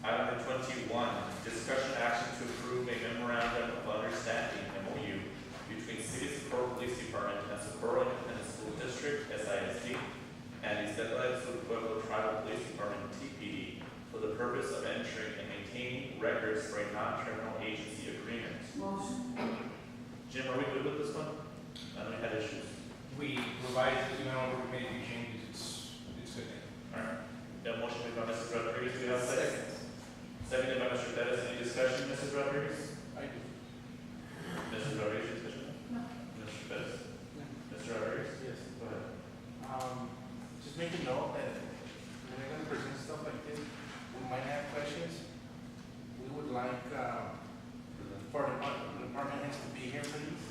Item number 21, discussion action to approve a memorandum of understanding, MOU, between City Socorro Police Department and Socorro Independent School District, SISD, and the Zetla Sur Pueblo Tribal Police Department, TPD, for the purpose of entering and maintaining records for a non-criminal agency agreement. Motion. Jim, are we good with this one? I know we had issues. We revised it, we went over, made a few changes, it's good. All right. We have a motion made by Mrs. Rodriguez. Do we have a second? Seconded by Mr. Bettis. Any discussion, Mrs. Rodriguez? I do. Mrs. Rodriguez, discussion? No. Mr. Bettis? Mr. Rodriguez? Yes. Go ahead. Just make a note that when we're gonna present stuff like this, we might have questions. We would like, for the department heads to be here, please.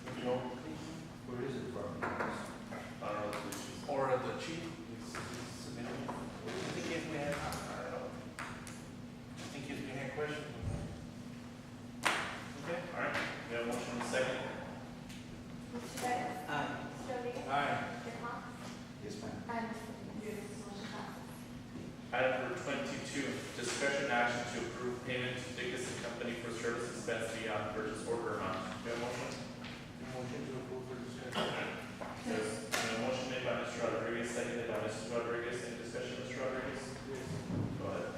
If you know, please. Where is it from? Honorable Solutions. Or the chief is submitting. I think if we had, I don't know. I think if we had questions. Okay. All right. We have a motion and a second. Mr. Bettis? Aye. Mr. Rodriguez? Aye. Mr. Khan? Yes, ma'am. And Mr. Lee? Yes, motion passes. Item number 22, discussion action to approve payment to Dickinson Company for service expense beyond purchase order amount. Do we have a motion? Motion to approve for discussion. Yes. We have a motion made by Mr. Rodriguez, seconded by Mrs. Rodriguez. Any discussion, Mr. Rodriguez? Go ahead.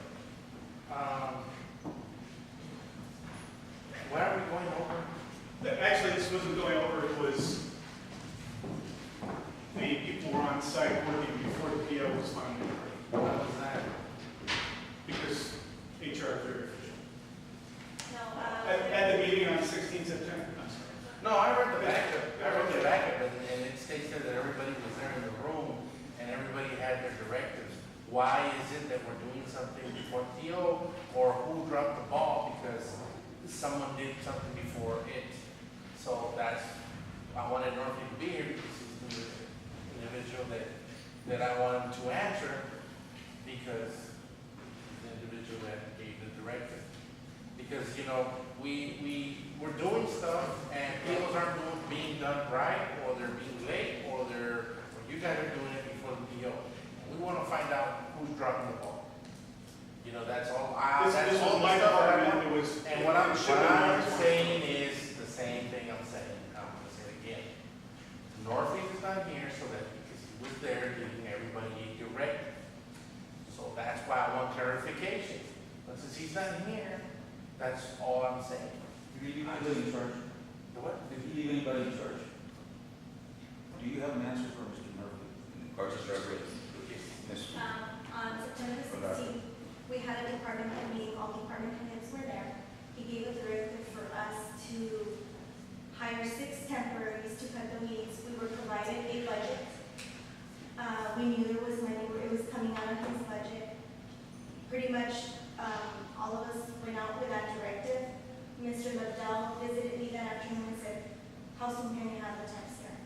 Why are we going over? Actually, this wasn't going over, it was, the people were on site working before the PO was finally approved. before PO, or who dropped the ball because someone did something before it. So that's, I wanted Norfolk to be here because he's the individual that I wanted to answer, because the individual that gave the directive. Because, you know, we're doing stuff and POs aren't being done right, or they're being late, or you guys are doing it before the PO. We want to find out who's dropping the ball. You know, that's all. This That's all was my the stuff that I department, want. it was. And what I'm saying is the same thing I'm saying. I'm gonna say it again. Northeast is not here so that, because he was there giving everybody a directive. So that's why I want clarification. But since he's not here, that's all I'm saying. Did he leave anybody in charge? The what? Did he leave anybody in charge? Do you have an answer for Mr. Murphy? Or just reference. Yes. On September 16th, we had a department head meeting, all department heads were there. He gave a directive for us to hire 6 temporaries to cut the weeds. We were provided a budget. We knew there was money, it was coming out of his budget. Pretty much, all of us went out with that directive. Mr. Liddell visited me that afternoon and said, how soon can you have the temps here?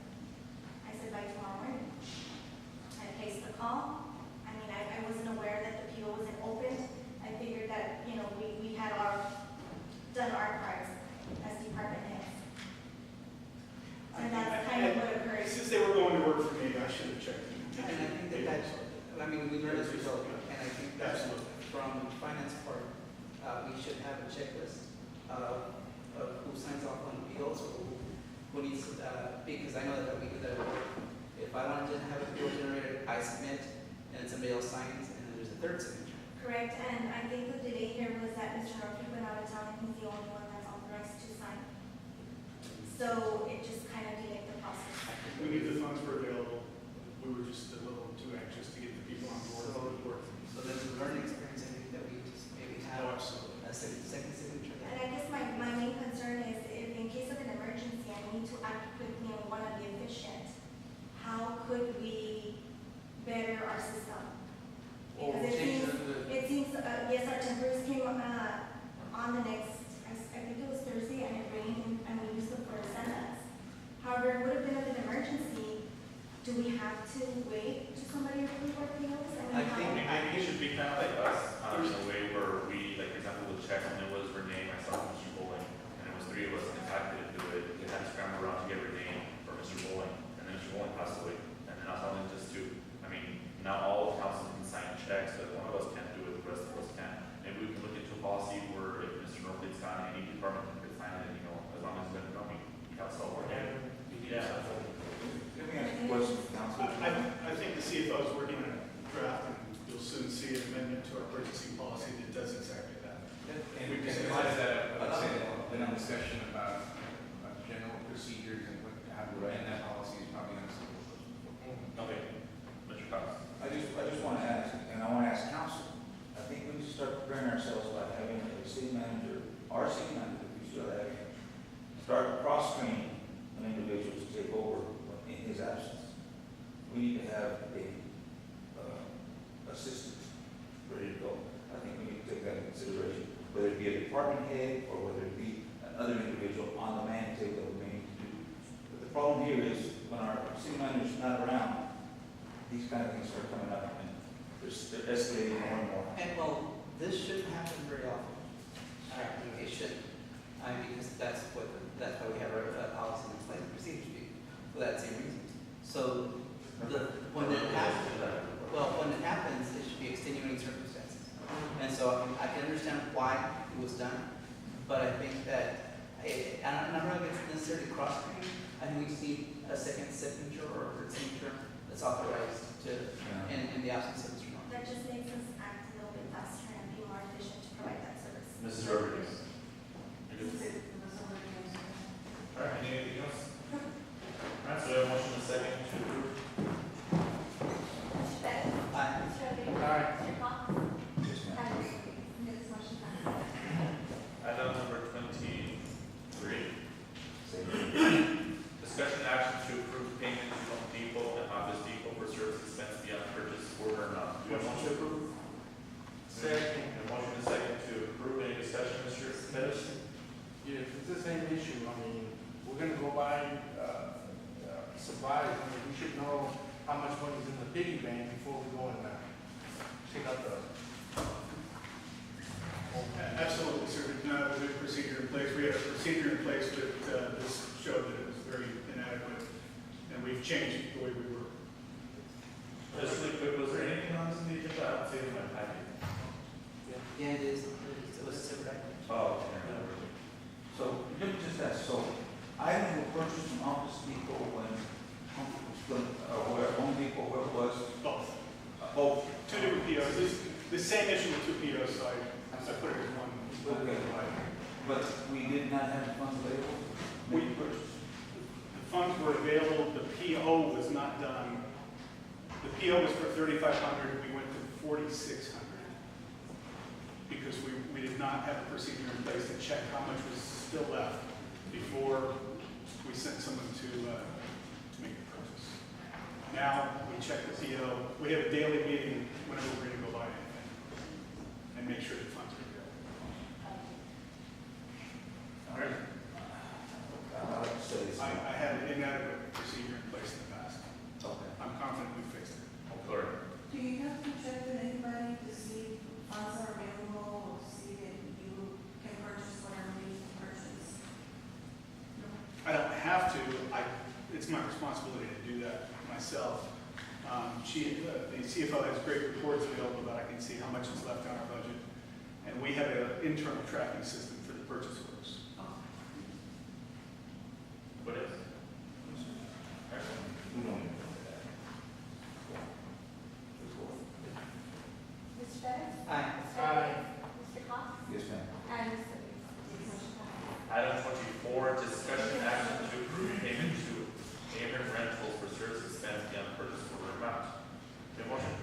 I said, by tomorrow morning. I placed the call. I mean, I wasn't aware that the PO wasn't open. I figured that, you know, we had done our parts as department heads. And that's kind of what occurred. Since they were going to work for me, I should have checked. And I think I mean, we learned as a result, and I think that from the finance part, we should have a checklist of who signs off on appeals, or who needs, because I know that we do that at work. If I wanted to have a appeal generated, I submit, and somebody else signs, and then there's a third signature. Correct, and I think the delay here was that Mr. Murphy went out of town and he's the only one that's authorized to sign. So it just kind of delayed the process. We knew the funds were available. We were just a little too anxious to get the people on board. So there's a learning experience, I think, that we just maybe have Oh, absolutely. a second signature. And I guess my main concern is if in case of an emergency, I need to act quickly and want to be efficient, how could we better our system? Because it seems, yes, our temperatures came on the next, I think it was Thursday, and it rained, and we used them for Sundays. However, it would have been an emergency. Do we have to wait till somebody approves our POs? I think- Maybe it should be kind of like us, in a way where we, like, for example, with check, when it was Renee, myself, and Mr. Bowling, and it was 3 of us, and I couldn't do it, we had to scramble around to get Renee for Mr. Bowling, and then Mr. Bowling passed away, and then I was only just 2. I mean, not all council can sign checks, but one of us can't do it, the rest of us can. Maybe we can look into a policy where if Mr. Norfleet's gone, any department can sign it, you know, as long as it's gonna know we have someone. Yeah. Let me ask you a question, Council. I think the CFO is working on a draft, and you'll soon see an amendment to our purchasing policy that does exactly that. And we can realize that, I would say, in a discussion about general procedures and what, how to write that policy is probably not something. Okay, Mr. Cox. I just want to ask, and I want to ask council, I think we need to start preparing ourselves by having a city manager, our city manager, we should have, start cross-training an individual to take over in his absence. We need to have a assistant ready to go. I think we need to take that into consideration, whether it be a department head or whether it be another individual on the man table that we may need to do. But the problem here is when our city manager is not around, these kind of things start coming up and they're escalating more and more. And well, this shouldn't happen very often. It shouldn't. Because that's why we have our policy and place procedures for that same reason. So when it happens, it should be extenuating circumstances. And so I can understand why it was done, but I think that, and I'm not going to necessarily cross-training. I think we just need a second signature or a third signature that's authorized to, in the absence of Mr. Norton. That just makes us act a little bit faster and be more efficient to provide that service. Mrs. Rodriguez. All right, anything else? All right, so we have a motion and a second to approve. Mr. Pettit? Aye. Mr. Rodriguez? Aye. Mr. Cox? Yes, ma'am. This motion passes. Item number 23. Discussion action to approve payment to Home Depot and Office Depot for service expense beyond purchase order amount. Do you have a motion to approve? Second. how much money is in the piggy bank before we go and take out the. Absolutely, sir. We did not have a good procedure in place. We had a procedure in place, but this showed that it was very inadequate, and we've changed the way we work. Just really quick, was there anything on this in the agenda? I don't see it in my packet. Yeah, it is. It was a separate item. Oh, So, let me just ask, so items were purchased from Office Depot when, Home Depot, where it was? Both. Both. Two different POs. The same issue with two POs, so I put it as one. Okay. But we did not have the funds available? We purchased. The funds were available, the PO was not done. The PO was for 3,500, we went to 4,600. Because we did not have a procedure in place to check how much was still left before we sent someone to make the purchase. Now, we check the PO, we have a daily meeting whenever we're gonna go buy anything and make sure the funds are available. All right. I'd like to say this. I had an inadequate procedure in place in the past. Okay. I'm confident we fixed it. clerk. Do you have to check with anybody to see if funds are available or see that you can purchase whatever you need to purchase? No? I don't have to, it's my responsibility to do that myself. The CFO has great reports available that I can see how much is left on our budget. And we have an internal tracking system for the purchase orders. What else? We don't need to do that. Mr. Bettis? Aye. Mr. Rodriguez? Mr. Cox? Yes, ma'am. And Mr. Bees? Motion passes. Item 24, discussion action to approve payment to Abram Rentals for service expense beyond purchase order amount. Your motion?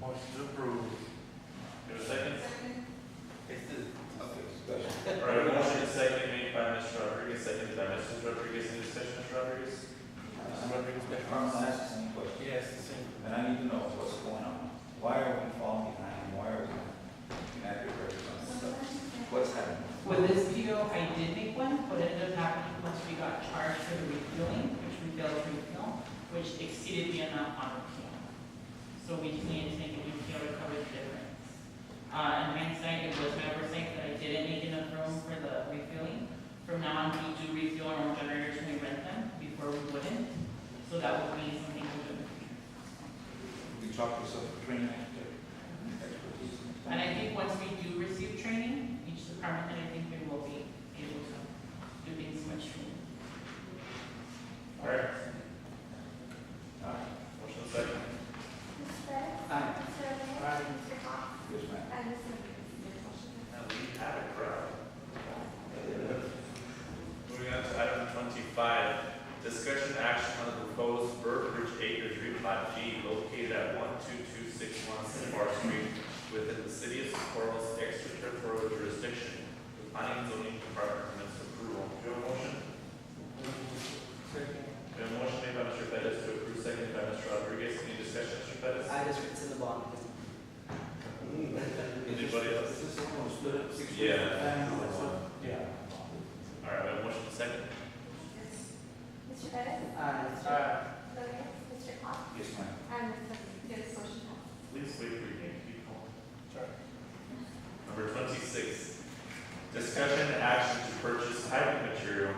Motion to approve. You have a second? Okay, discussion. All right, a motion is second made by Mr. Rodriguez, seconded by Mrs. Rodriguez. Any discussion, Mr. Rodriguez? I'm going to ask the same question. Yes, the same. And I need to know what's going on. Why are we falling behind? Why are we inaccurate on stuff? What's happening? With this PO, I did make one, but it ended up happening once we got charged for the refueling, which we failed to refuel, which exceeded the amount on the PO. So we just needed to make a new PO to cover the difference. In hindsight, it was my oversight that I didn't make enough room for the refueling. From now on, we do refuel our own generators when we rent them, before we wouldn't. So that would be something we'll do in the future. We talked to some training expertise. And I think once we do receive training, each department, I think we will be able to do things much more. All right, All right. motion is second. Mr. Bettis? Aye. Mr. Rodriguez? Aye. Mr. Cox? Yes, ma'am. And Mr. Bees? Motion passes. And we have it, correct. Moving on to item 25, discussion action on the proposed Burbridge Acres replat G located at 12261 Cinnabar Street within the city of Socorro's extraterritorial jurisdiction. The planning and zoning department recommends approval. Do you have a motion? Second. We have a motion made by Mr. Bettis to approve, seconded by Mr. Rodriguez. Any discussion, Mr. Bettis? I just read in the bond. Anybody else? Is this the one who split it 6 Yeah. Yeah. All right, we have a motion second. Mr. Bettis? Aye. Aye. Rodriguez? Mr. Cox? Yes, ma'am. And Mr. Bees? Motion passes. Please wait for your name to be called. Sorry. Number 26, discussion and action to purchase piping material,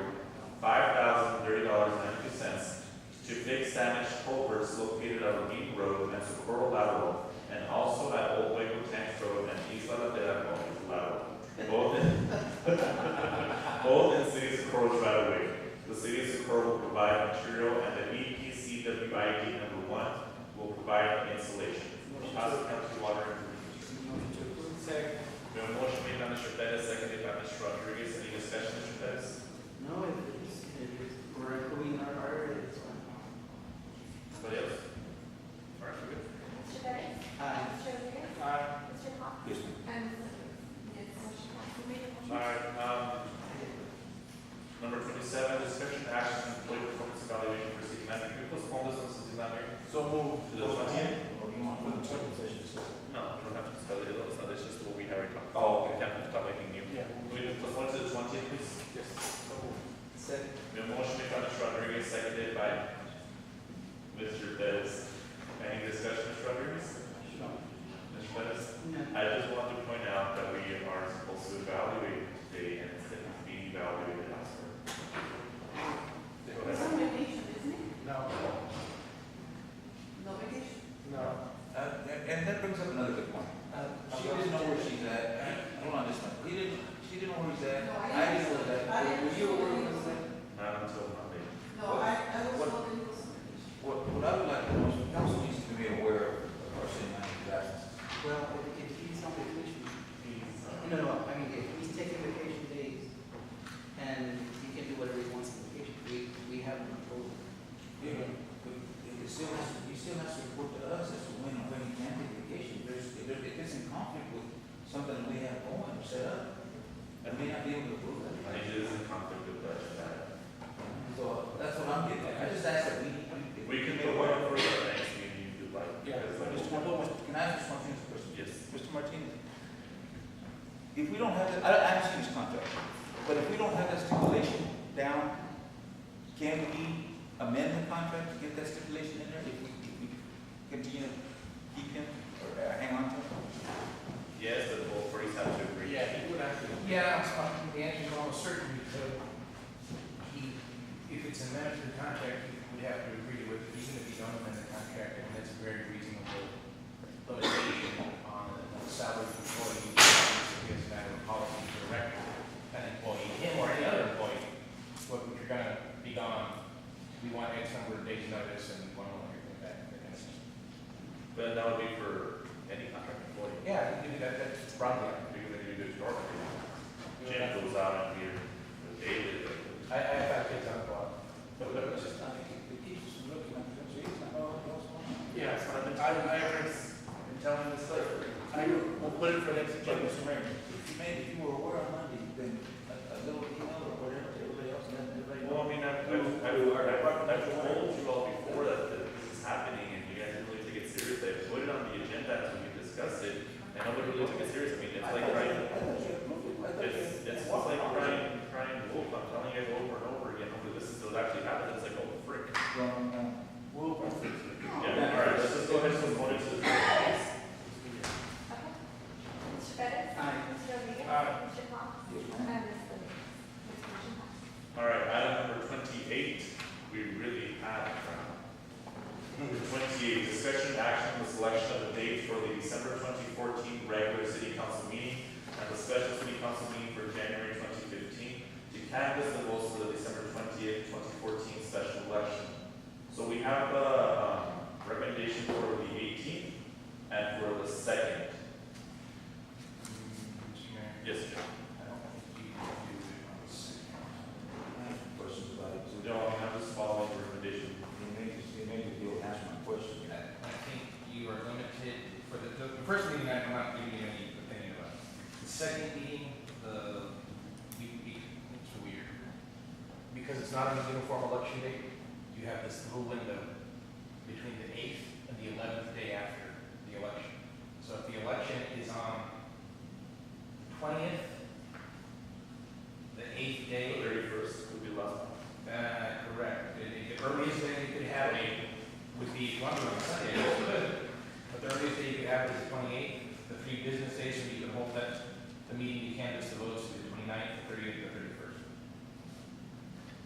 $5,030.92 to fix damaged culverts located on Lee Road and Socorro Lateral, and also at Old Waco Tank Road and East La Vera Lateral, both in City of Socorro's right of way. The City of Socorro will provide material, and the EPCWID number 1 will provide installation. Pasco County Water and Motion to approve. Second. we have a motion made by Mr. Bettis, seconded by Mr. Rodriguez. Any discussion, Mr. Bettis? No, we're improving our areas. Anybody else? All right, we're good. Mr. Bettis? Aye. Mr. Rodriguez? Aye. Mr. Cox? Yes, ma'am. And Mr. Bees? Yes, motion passes. Who made the motion? All right, number 27, discussion action on employee performance evaluation for city manager. Can we postpone this one, city manager? So move. To the 20th? Or you want to put the session? No, we don't have to discuss it. It's not, it's just what we have already talked about. Oh, We can't stop making new. Yeah. Can we postpone to the 20th, please? Yes. So move. Second. We have a motion made by Mr. Rodriguez, seconded by Mr. Bettis. Any discussion, Mr. Rodriguez? Mr. Bettis? No. I just want to point out that we are supposed to evaluate today and instead of being evaluated elsewhere. Go It's ahead. on vacation, isn't it? No. No vacation? No. And that brings up another good point. She didn't know where she's at. Hold on just a minute. She didn't know where he's at. No, I didn't know that. I didn't Were you know aware he of was that? Not until Monday. No, I was What- told it was on vacation. What I would like to know is, the council needs to be aware of our city manager's absence. Well, if he's on vacation, no, I mean, if he's taking vacation days, and he can do whatever he wants on vacation, we have no control. Yeah, but he still has to report to us as to when he can take vacation. If it's in conflict with something that we have going or set up, I may not be able to approve that. I think it is in conflict with that. So that's what I'm getting at. I just asked that We can put one for the next meeting if you'd like. Yeah, because like- Mr. Martinez, can I ask just one thing first? Yes. Mr. Martinez, if we don't have that, I haven't seen this contract, but if we don't have that stipulation down, can we amend the contract to get that stipulation in there if we continue to keep him or hang on to him? Yes, but both parties have to agree. Yeah, he would have to. Yeah, the answer is almost certain because if it's an amendment to the contract, he would have to agree to it, even if you don't amend the contract, and that's a very reasonable limitation on a salaried employee. It's a matter of policy to direct an employee, him or any other employee, what if you're gonna be gone, we want X number of days notice and we want to know everything back. That kind of stuff. But that would be for any contract employee. Yeah, you can do that, that's probably. Because then you do it normally. Jim goes out and here with David. I have kids on the block. It's just not, it keeps us from looking at the negotiations, like, oh, what's going on? Yeah, that's what I've been telling this later. We'll put it for next agenda, Mr. Mayor. If you were aware on Monday, then a little email or whatever to everybody else, and then everybody. Well, I mean, I've told you all before that this is happening and you guys didn't really take it serious. I put it on the agenda as we discussed it and nobody really took it serious. I mean, it's like it's like crying wolf. I'm telling you guys over and over again, hopefully this is still actually happening. It's like, oh, frick. We'll fix it. Yeah, all right, let's just go ahead and move on to the next. Mr. Bettis? Aye. Mr. Rodriguez? Aye. Mr. Cox? Yes, And ma'am. Ms. Lewis? Ms. Motion passes. All right, item number 28, we really had number 28, discussion action on the selection of the date for the December 2014 regular city council meeting and the special city council meeting for January 2015 to canvass the votes for the December 20th, 2014 special election. So we have a recommendation for the 18th and for the 2nd. Mr. Mayor. Yes, sir. I don't think you can do it on the second. I have some questions about it. No, I'm just following the recommendation. It made me feel, ask my question. I think you are limited, for the first meeting, I'm not giving you any opinion about. The second meeting, it's weird. Because it's not a uniform election date, you have this little window between the 8th and the 11th day after the election. So if the election is on the 20th, the 8th day. The 31st would be last one. Correct. The earliest day you could have would be one on Sunday, that's good. But the earliest day you could have is the 28th, the 3 business days, so you can hold that, the meeting, you canvass the votes to the 29th, the 30th, the 31st.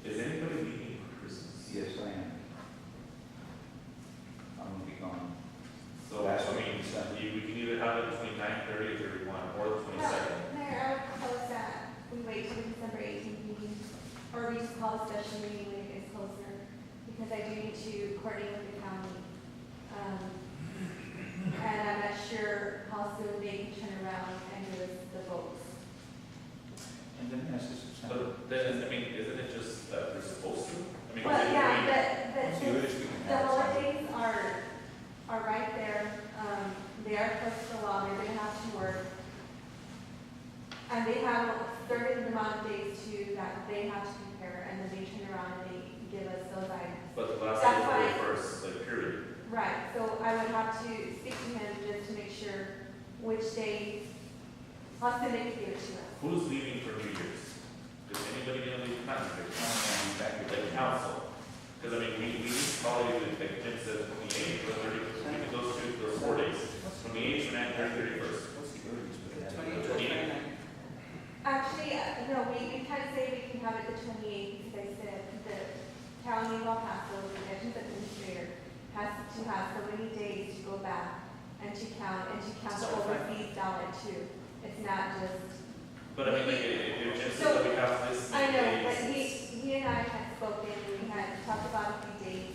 Is anybody leaving for Christmas? Yes, I am. I'm gonna be gone. So, I mean, we can either have it between 9:30 or 31, or the 22nd. Mayor, I would propose that we wait till the December 18th meeting, or we just call a special meeting when it gets closer, because I do need to coordinate with the county. And I'm not sure how soon they can turn around and give us the votes. And then that's just. But then, I mean, isn't it just that we're supposed to? I mean, Well, is it yeah, really- See, this we can the have. holidays are right there. They are close to the law, they're gonna have to work. And they have a certain amount of days too that they have to prepare, and then they turn around and they give us those items. But the last That's day why- is the first, like, period. Right, so I would have to speak to him just to make sure which days, how soon they can give it to us. Who's leaving for New Year's? Is anybody gonna leave? Not New Year's, the council. Because I mean, we consolidated, like Jim said, from the 8th to the 31st, we did those 4 days, from the 8th to the 31st. What's the earliest for that? 28. Actually, no, we can't say we can have it the 28th, because I said the county of El Paso, the elections administrator, has to have so many days to go back and to count the overseas ballot too. It's not just, But I mean, like, if Jim says So, that we have this I know, but days, he and I had spoken, and we had talked about a few days.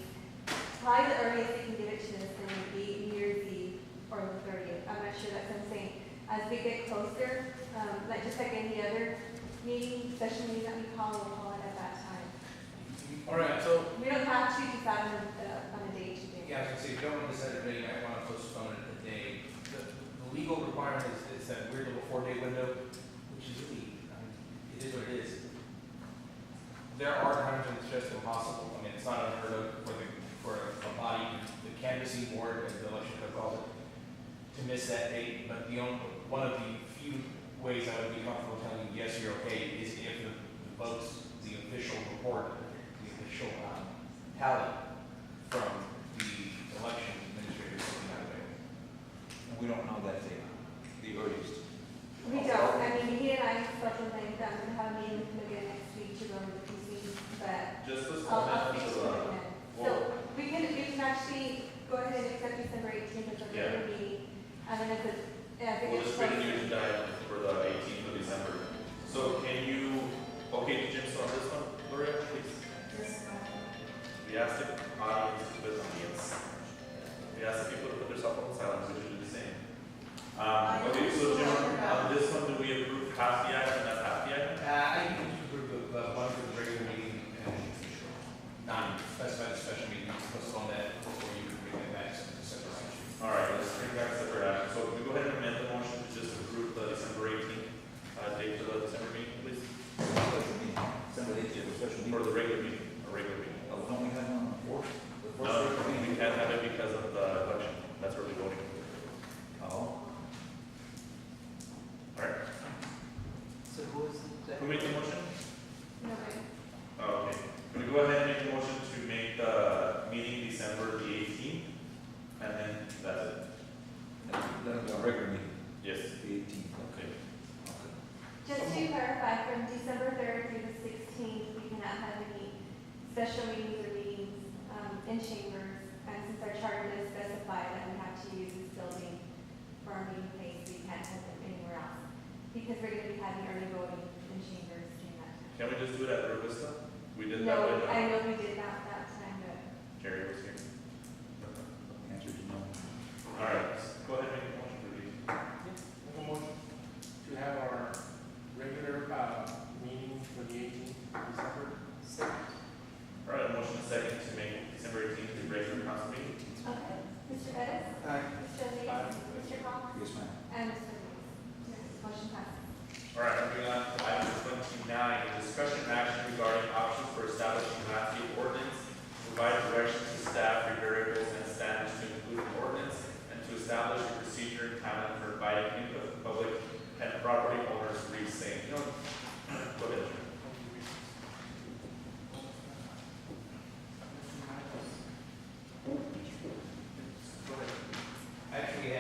Probably the earliest they can give it to us then would be New Year's Eve or the 30th. I'm not sure, that's what I'm saying. As we get closer, like just like any other meeting, special meeting that we call, we'll call it at that time. All right, so, We don't have to decide on a date today. yeah, I was gonna say, if you don't want to decide today, you might want to postpone it a day. The legal requirement is that weird little 4-day window, which is really, it is what it is. There are times when it's just impossible. I mean, it's not unheard of for a body, the canvassing board, as the election code calls it, to miss that date. But one of the few ways I would be comfortable telling you, yes, you're okay, is if the votes, the official report, the official tally from the election administrator is that way. And we don't know that date, the earliest. We don't, I mean, he and I spoke with him, that we're having a meeting with him again next week to go over the PCs, but just this I'll one, speak to him again. So we can actually go ahead and accept December 18th as a regular meeting, and then if it's, if we'll it's just create a new agenda item for the 18th of December. So can you, okay, Jim, so on this one, Gloria, please. We asked the audience to put on mute. We asked the people to put their cell phones on silent, so we should do the same. Okay, so Jim, on this one, do we approve half the item, and that's half the item? I think you approve the one for the regular meeting and not specify the special meeting, postpone that before you bring it back to December. All right, let's bring back separate action. So can we go ahead and amend the motion to just approve the December 18th date for the December meeting, please? Special meeting, December 18th, a special meeting. For the regular meeting, a regular meeting. Oh, don't we have one on the 4th? The first No, regular we meeting? can't have it because of the election. That's where we're voting. Oh, All right. So who is that? Who made the motion? No, wait. Oh, okay. Can we go ahead and make a motion to make the meeting December the 18th? And then that's it. that'll be our regular meeting, Yes. the 18th. Okay. Okay. Just to clarify, from December 3rd through the 16th, we cannot have any special meetings or meetings in chambers. And since our charter does specify that we have to use this building for our meeting place, we can't have them anywhere else. Because we're going to be having early voting in chambers during that time. Can we just do it at Rio Vista? We did that No, with I know we did that time, but Jerry was here. Answer is no. All right, go ahead and make a motion for these. Make a motion to have our regular meeting for the 18th of December. All right, a motion and second to make December 18th the regular council meeting. okay. Mr. Pettis? Aye. Mr. Elias? Mr. Cox? Yes, ma'am. And Mr. Luis? Motion passes. All right, moving on to item 29, discussion and action regarding options for establishing landscape ordinance, provide direction to staff for variables and standards to include an ordinance, and to establish a procedure and timeline for inviting input of the public and property owners to read same. You know, go ahead. Actually,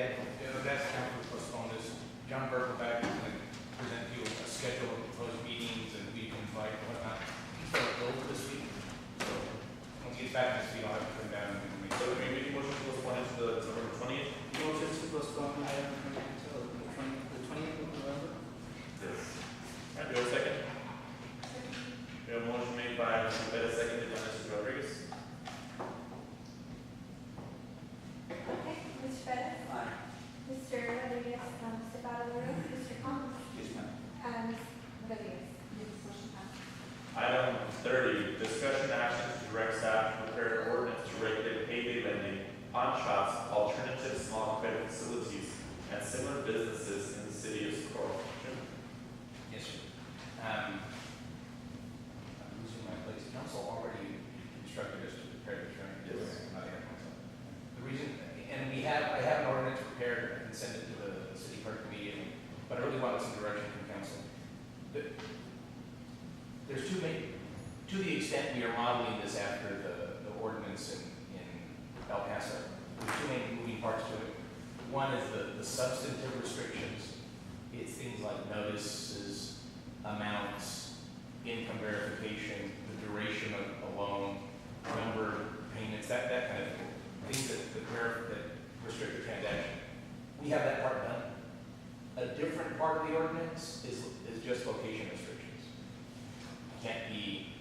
that's time to postpone this. John Berkelback is going to present you a schedule of proposed meetings and we can invite and whatnot. He's going to go over this week. So once he gets back next week, I'll have to come down and make So can we make a motion to postpone it to the November 20th? Motion to postpone item until the 20th of November? Yes. All right, do you have a second? We have a motion made by Mr. Pettis, seconded by Mrs. Rodriguez. Okay, Mr. Pettis? Aye. Mr. Rodriguez, Mr. Batelaro, Mr. Cox? Yes, ma'am. And Ms. Rodriguez. Motion passes. Item 30, discussion action to direct staff to prepare an ordinance to regulate payday lending, pawn shops, alternative small credit facilities, and similar businesses in the city of Socorro. Jim? Yes, sir. I'm losing my place. Council already instructed us to prepare this, right? Yes. Not yet, myself. The reason, and I have an ordinance prepared and send it to the city clerk immediately, but I really wanted some direction from council. There's two main, to the extent we are modeling this after the ordinance and moving parts to it. One is the substantive restrictions. It's things like notices, amounts, income verification, the duration of a loan, number of payments, that kind of thing. Things that restrict the transaction. We have that part done. A different part of the ordinance is just location restrictions. Can't be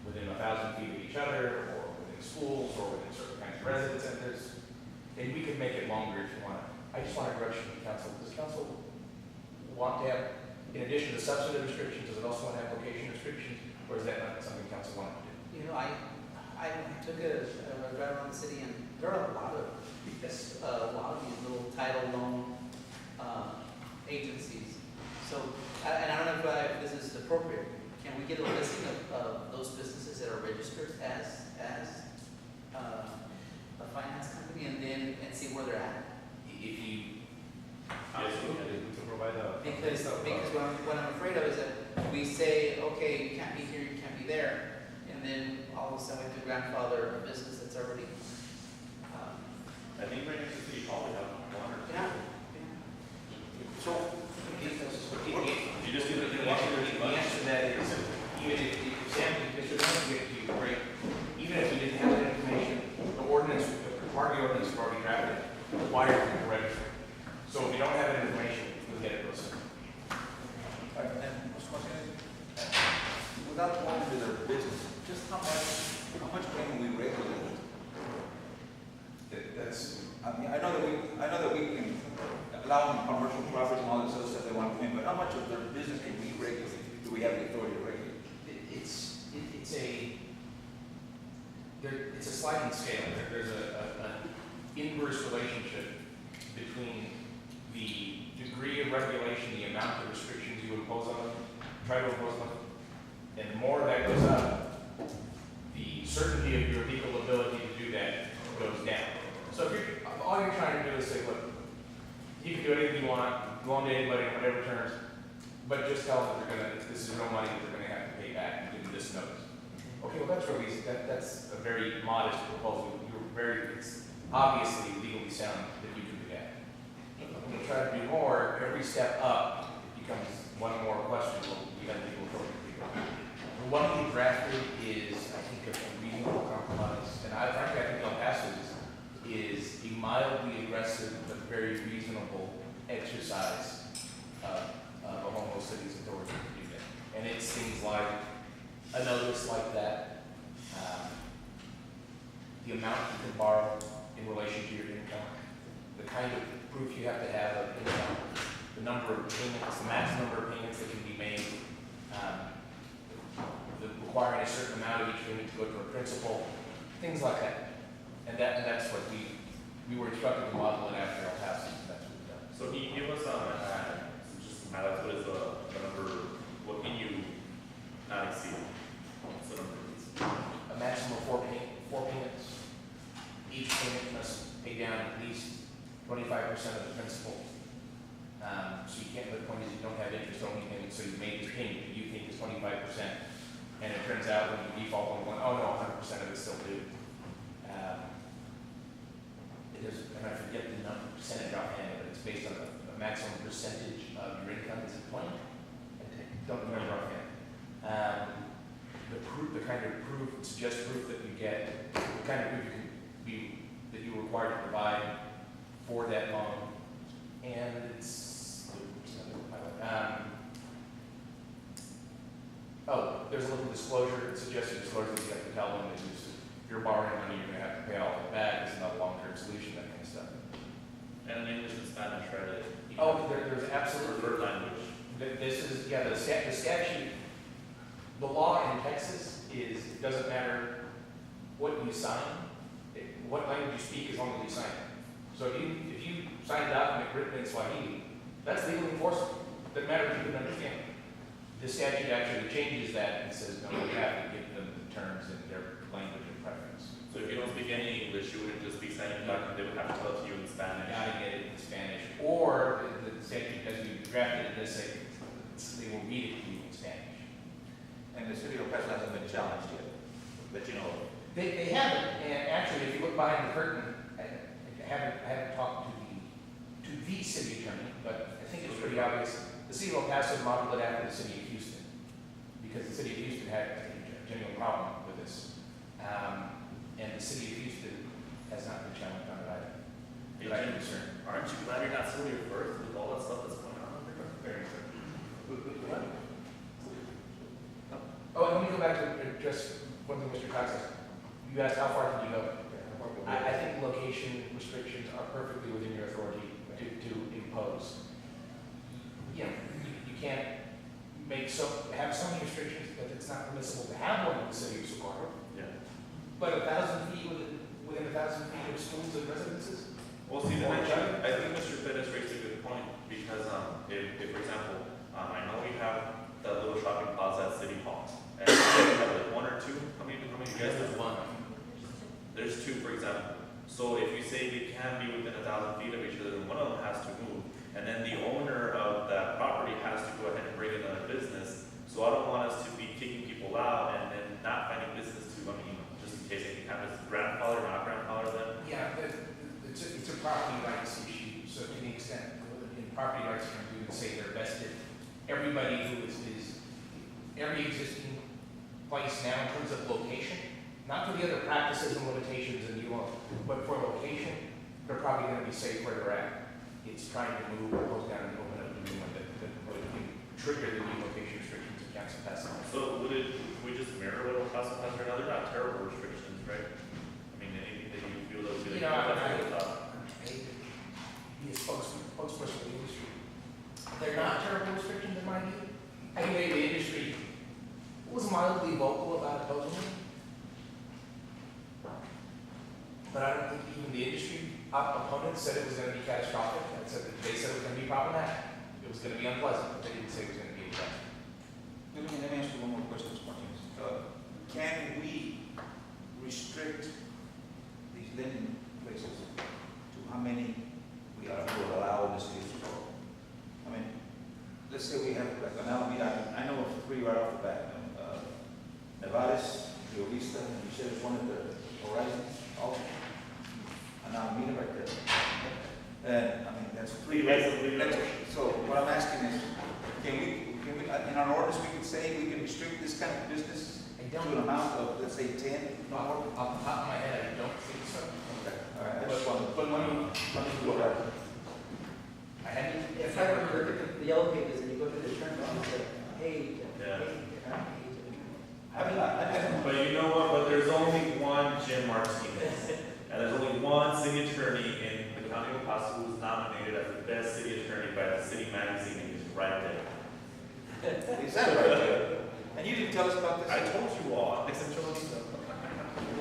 within 1,000 feet of each other, or within schools, or within certain kinds of residence centers. And we could make it longer if you want. I just want a direction from council. Does council want to have, in addition to substantive restrictions, does it also want to have location restrictions, or is that not something council wants to do? You know, I took a drive around the city, and there are a lot of these little title loan agencies. So, and I don't know if this is appropriate. Can we get a listing of those businesses that are registered as a finance company, and see where they're at? If you, absolutely, to provide a. Because what I'm afraid of is that we say, okay, you can't be here, you can't be there, and then all of a sudden we have to grandfather a business that's already. I think right next to City Hall, we have one or two. Yeah. So, You just give it to the answer to that is, even if, Sam, Mr. Jones, get to you, great. Even if we didn't have that information, the ordinance, the part of the ordinance we've already drafted, requires them to register. So if you don't have that information, you'll get it real soon. Without going into their business, just how much can we regulate? I mean, I know that we can allow them commercial properties and all this other stuff they want to claim, but how much of their business can we regulate? Do we have the authority to regulate? It's a sliding scale. There's an inverse relationship between the degree of regulation, the amount of restrictions you impose on them, try to impose on them, and the more that goes up, the certainty of your legal ability to do that goes down. So if all you're trying to do is say, look, you can do anything you want, go on to anybody on whatever terms, but just tell them this is real money that they're gonna have to pay back and give them this notice. Okay, well that's really, that's a very modest proposal. It's obviously legally sound that you can do that. When you try to do more, every step up, it becomes one more questionable, you have legal authority. The one we drafted is, I think, a reasonable compromise, and frankly, I think El Paso's is a mildly aggressive but very reasonable exercise of a homo city's authority to do that. And it's things like a notice like that, the amount you can borrow in relation to your income, the kind of proof you have to have of income, the number of payments, the maximum number of payments that can be made, requiring a certain amount of each payment to go to a principal, things like that. And that's what we were instructed to model it after El Paso, and that's what we've done. So can you give us just highlights what is the number, what can you not exceed? What's the number? A maximum of four payments. Each payment must pay down at least 25% of the principal. So you can't, the point is you don't have interest only payments, so you made this payment that you think is 25%. And it turns out when you default on one, oh no, 100% of it's still due. And I forget the number, percentage offhand, but it's based on a maximum percentage of your income. Is it 20? I don't remember offhand. The kind of proof, it's just proof that you get, the kind of proof that you're required to provide for that loan. And it's, there's a little disclosure, suggested disclosure that you have to tell them that if you're borrowing money, you're going to have to pay all of it back. It's not a long-term solution, that kind of stuff. And in English and Spanish, right? There's absolutely. Preferred language. This is, the statute, the law in Texas is, it doesn't matter what you sign, what language you speak as long as you sign it. So if you sign a document written in Swahili, that's legally enforceable. Doesn't matter if you can understand it. The statute actually changes that and says, no, we have to give them the terms in their language and preference. So if you don't speak any English, you wouldn't just be signing a document, they would have to tell it to you in Spanish. You gotta get it in Spanish, or the statute, as we drafted it, does say they will read it to you in Spanish. And the city of Paso hasn't been challenged yet, but you know. They haven't, and actually, if you look behind the curtain, I haven't talked to the city attorney, but I think it's pretty obvious. The city of El Paso modeled it after the city of Houston, because the city of Houston had a genuine problem with this. And the city of Houston has not been challenged on it either. Hey, But I'm Jim, concerned. aren't you glad you're not still your birth with all that stuff that's going on over there? Very concerned. Oh, and let me go back to just one thing Mr. Cox said. You asked how far can you go? I think location restrictions are perfectly within your authority to impose. You know, you can't have so many restrictions that it's not permissible to have one in the city of Socorro. Yeah. But 1,000 feet within 1,000 feet of schools and residences? Well, see, then I think Mr. Pettis raised a good point, because, if, for example, I know we have that little shopping plaza at City Hall, and we have like one or two, how many you guys have? One. There's two, for example. So if you say they can be within 1,000 feet of each other, then one of them has to move, and then the owner of that property has to go ahead and bring another business. So I don't want us to be kicking people out and then not finding business to, just in case anything happens, grandfather, not grandfather them. Yeah, it's a property rights issue, so to the extent, in property rights, you would say they're vested. Everybody who is every existing place now in terms of location, not for the other practices and limitations and you want, but for location, they're probably gonna be safe where they're at. It's trying to move or close down and open up the new one that would trigger the new location restrictions that council passes on. So would we just mirror what El Paso has right now? They're not terrible restrictions, right? I mean, anything that you feel that would be You like, know, that's what we thought. I hate to be a spokesperson for the industry. They're not terrible restrictions in my view. I think the industry was mildly vocal about opposing them. But I don't think even the industry opponents said it was going to be catastrophic. They said it was going to be problematic. It was going to be unpleasant, but they didn't say it was going to be unpleasant. Let me ask you one more question, Mr. Martinez. Can we restrict these lending places to how many we are to allow in the city of Socorro? I mean, let's say we have, like, I know of three right off the bat. Nevares, Rio Vista, and you said it's one of the Horizons also. And Alameda right there. And, I mean, that's three. So what I'm asking is, can we, in our ordinance, we can say we can restrict this kind of business to an amount of, let's say, 10? No, off the top of my head, I don't think so. Okay, all right, I just wanted. But let me look at it. I hadn't. If I remember the yellow pages and you go to the attorney office, like, hey, Yeah. I But you know what, but there's only one Jim Martinez, and there's only one city attorney in the county of El Paso who was nominated as the best city attorney by the city magazine, and he's right there. Is that right? And you didn't tell us about this? I told you all, I said,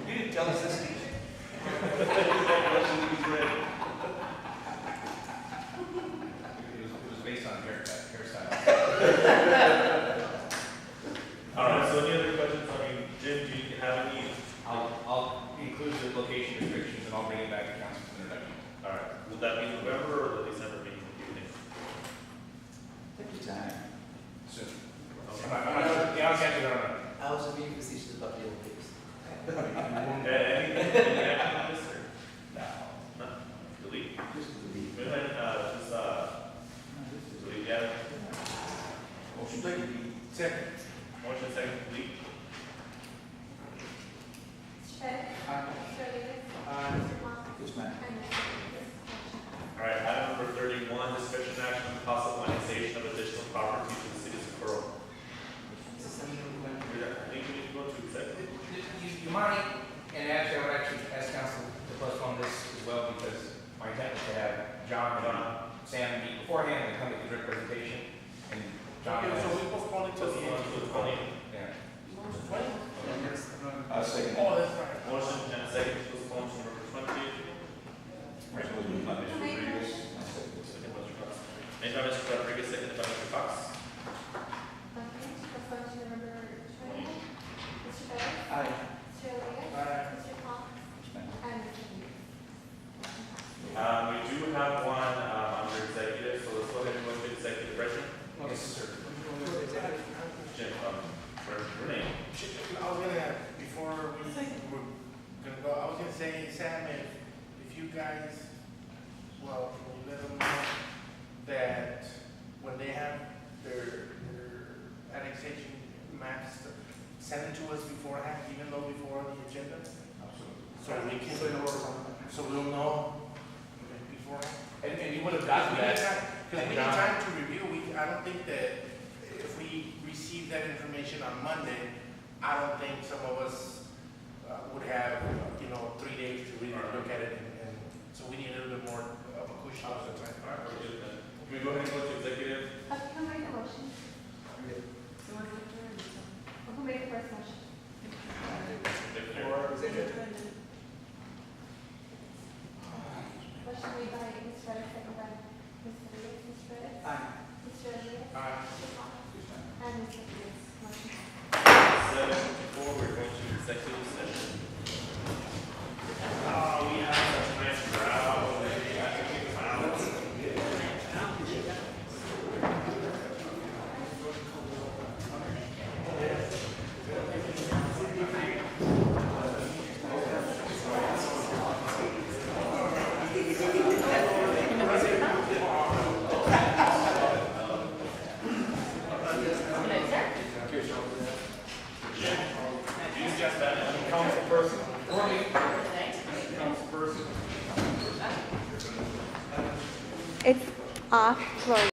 You didn't tell us this? It was based on hairstyle. All right, so any other questions? I mean, Jim, do you have any? I'll include the location restrictions and I'll bring it back to council's introduction. All right, will that be November or the December meeting, do you think? Take your time. Soon. Okay. I'm not sure, yeah, I'll get you on. I was being facetious about the yellow pages. Anything on this, or? No. Delete? Just delete. Go ahead, delete, yeah. Motion taken. Second. Motion second, delete. Mr. Pettit? Aye. Mr. Rodriguez? Mr. Juan? Yes, ma'am. And Mr. Rodriguez. All right, item number 31, discussion action on possible annexation of additional property to the city of Socorro. Is this something we went I think we need to go to executive. You might, and actually, I would actually ask council to postpone this as well, because my intent was to have John and Sam meet beforehand and come to the direct presentation, and John. Okay, so we postponed it to the Postpone to the 20th. Yeah. Second. Oh, that's right. Motion and a second to postpone to November 20th. Resolution by Mr. Rodriguez. Second by Mr. Cox. Made by Mr. Rodriguez, seconded by Mr. Cox. Okay, postpone to November 20th. Mr. Pettit? Aye. Mr. Rodriguez? Aye. Mr. Juan? Yes, ma'am. And Mr. Rodriguez. We do have one under executive, so let's go ahead and go into executive session. Yes, sir. Jim, Renee. I was gonna, before we were gonna go, I was gonna say, Sam, if you guys Well, can you let them know that when they have their annexation maps, send it to us beforehand, even though before the agenda? So we can, so we'll know beforehand. And you would have gotten that. Because we need time to review, I don't think that if we receive that information on Monday, I don't think some of us would have, 3 days to really look at it, and so we need a little bit more of a cushion of the time. All right, we're good then. Can we go ahead and go to executive? Can I make a motion? Who made the first motion? Executive. Motion made by Ms. Perez, second by Mr. Reyes. Ms. Perez? Aye. Mr. Rodriguez? Aye. Mr. Hall? And Mr. Felix. Motion. 7:54, we're going to executive session. Oh, we have such a nice crowd. It's off, close.